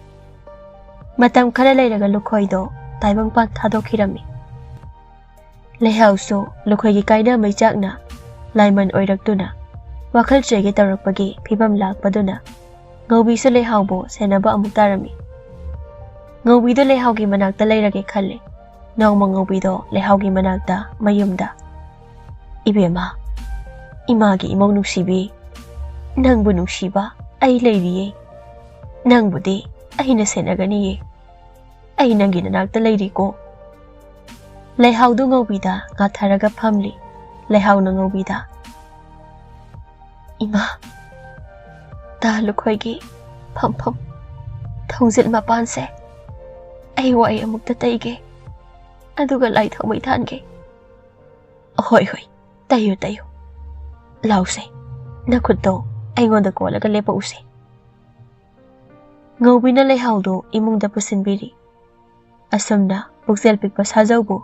ꯃꯇꯝ ꯈꯔ ꯂꯩꯔꯒ ꯂꯨꯈꯣꯏꯗꯣ ꯇꯥꯏꯕꯪꯄꯥꯟ ꯊꯥꯗꯣꯛꯈꯤꯔꯝꯃꯤ꯫ ꯂꯩꯍꯥꯎꯁꯨ ꯂꯨꯈꯣꯏꯒꯤ ꯀꯥꯏꯅ ꯃꯩꯆꯥꯛꯅ ꯂꯥꯏꯃꯟ ꯑꯣꯏꯔꯛꯇꯨꯅ ꯋꯥꯈꯜ ꯆꯣꯏꯒꯦ ꯇꯧꯔꯛꯄꯒꯤ ꯐꯤꯕꯝ ꯂꯥꯛꯄꯗꯨꯅ ꯉꯧꯕꯤꯁꯨ ꯂꯩꯍꯥꯎꯕꯨ ꯁꯦꯟꯅꯕ ꯑꯃꯨꯛ ꯇꯥꯔꯝꯃꯤ꯫ ꯉꯧꯕꯤꯗꯣ ꯂꯩꯍꯥꯎꯒꯤ ꯃꯅꯥꯛꯇ ꯂꯩꯔꯒꯦ ꯈꯜꯂꯦ꯫ ꯅꯣꯡꯃ ꯉꯧꯕꯤꯗꯣ ꯂꯩꯍꯥꯎꯒꯤ ꯃꯅꯥꯛꯇ ꯃꯌꯨꯝꯗ, ꯏꯕꯦꯝꯃ, ꯏꯃꯥꯒꯤ ꯏꯃꯧ ꯅꯨꯡꯁꯤꯕꯤ, ꯅꯪꯕꯨ ꯅꯨꯡꯁꯤꯕ ꯑꯩ ꯂꯩꯔꯤꯌꯦ꯫ ꯅꯪꯕꯨꯗꯤ ꯑꯩꯅ ꯁꯦꯟꯅꯒꯅꯤꯌꯦ꯫ ꯑꯩ ꯅꯪꯒꯤ ꯅꯅꯥꯛꯇ ꯂꯩꯔꯤꯀꯣ꯫ ꯂꯩꯍꯥꯎꯗꯨ ꯉꯧꯕꯤꯗ ꯉꯥꯊꯔꯒ ꯐꯝꯂꯤ꯫ ꯂꯩꯍꯥꯎꯅ ꯉꯧꯕꯤꯗ, ꯏꯃꯥ, ꯇꯥ ꯂꯨꯈꯣꯏꯒꯤ ꯐꯝꯐꯝ ꯊꯣꯡꯖꯤꯜ ꯃꯄꯥꯟꯁꯦ ꯑꯩ ꯋꯥꯏ ꯑꯃꯨꯛꯇ ꯇꯩꯒꯦ, ꯑꯗꯨꯒ ꯂꯥꯏ ꯊꯥꯎꯃꯩ ꯊꯥꯟꯒꯦ꯫ ꯍꯣꯏ ꯍꯣꯏ, ꯇꯩꯌꯨ ꯇꯩꯌꯨ꯫ ꯂꯥꯎꯁꯦ, ꯅꯈꯨꯠꯇꯣ ꯑꯩꯉꯣꯟꯗ ꯀꯣꯜꯂꯒ ꯂꯦꯞꯄꯛꯎꯁꯦ꯫ ꯉꯧꯕꯤꯅ ꯂꯩꯍꯥꯎꯗꯨ ꯏꯃꯨꯡꯗ ꯄꯨꯁꯤꯟꯕꯤꯔꯤ꯫ ꯑꯁꯨꯝꯅ ꯄꯨꯛꯆꯦꯜ ꯄꯤꯛꯄ ꯁꯥꯖꯧꯕꯨ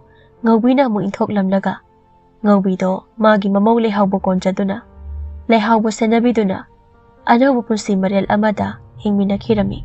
ꯉꯧꯕꯤꯅ ꯑꯃꯨꯛ ꯏꯟꯊꯣꯛꯂꯝꯂꯒ ꯉꯧꯕꯤꯗꯣ ꯃꯥꯒꯤ ꯃꯃꯧ ꯂꯩꯍꯥꯎꯕꯨ ꯀꯣꯟꯖꯗꯨꯅ, ꯂꯩꯍꯥꯎꯕꯨ ꯁꯦꯟꯅꯕꯤꯗꯨꯅ ꯑꯅꯧꯕ ꯄꯨꯟꯁꯤ ꯃꯔꯦꯜ ꯑꯃꯗ ꯍꯤꯡꯃꯤꯟꯅꯈꯤꯔꯝꯃꯤ꯫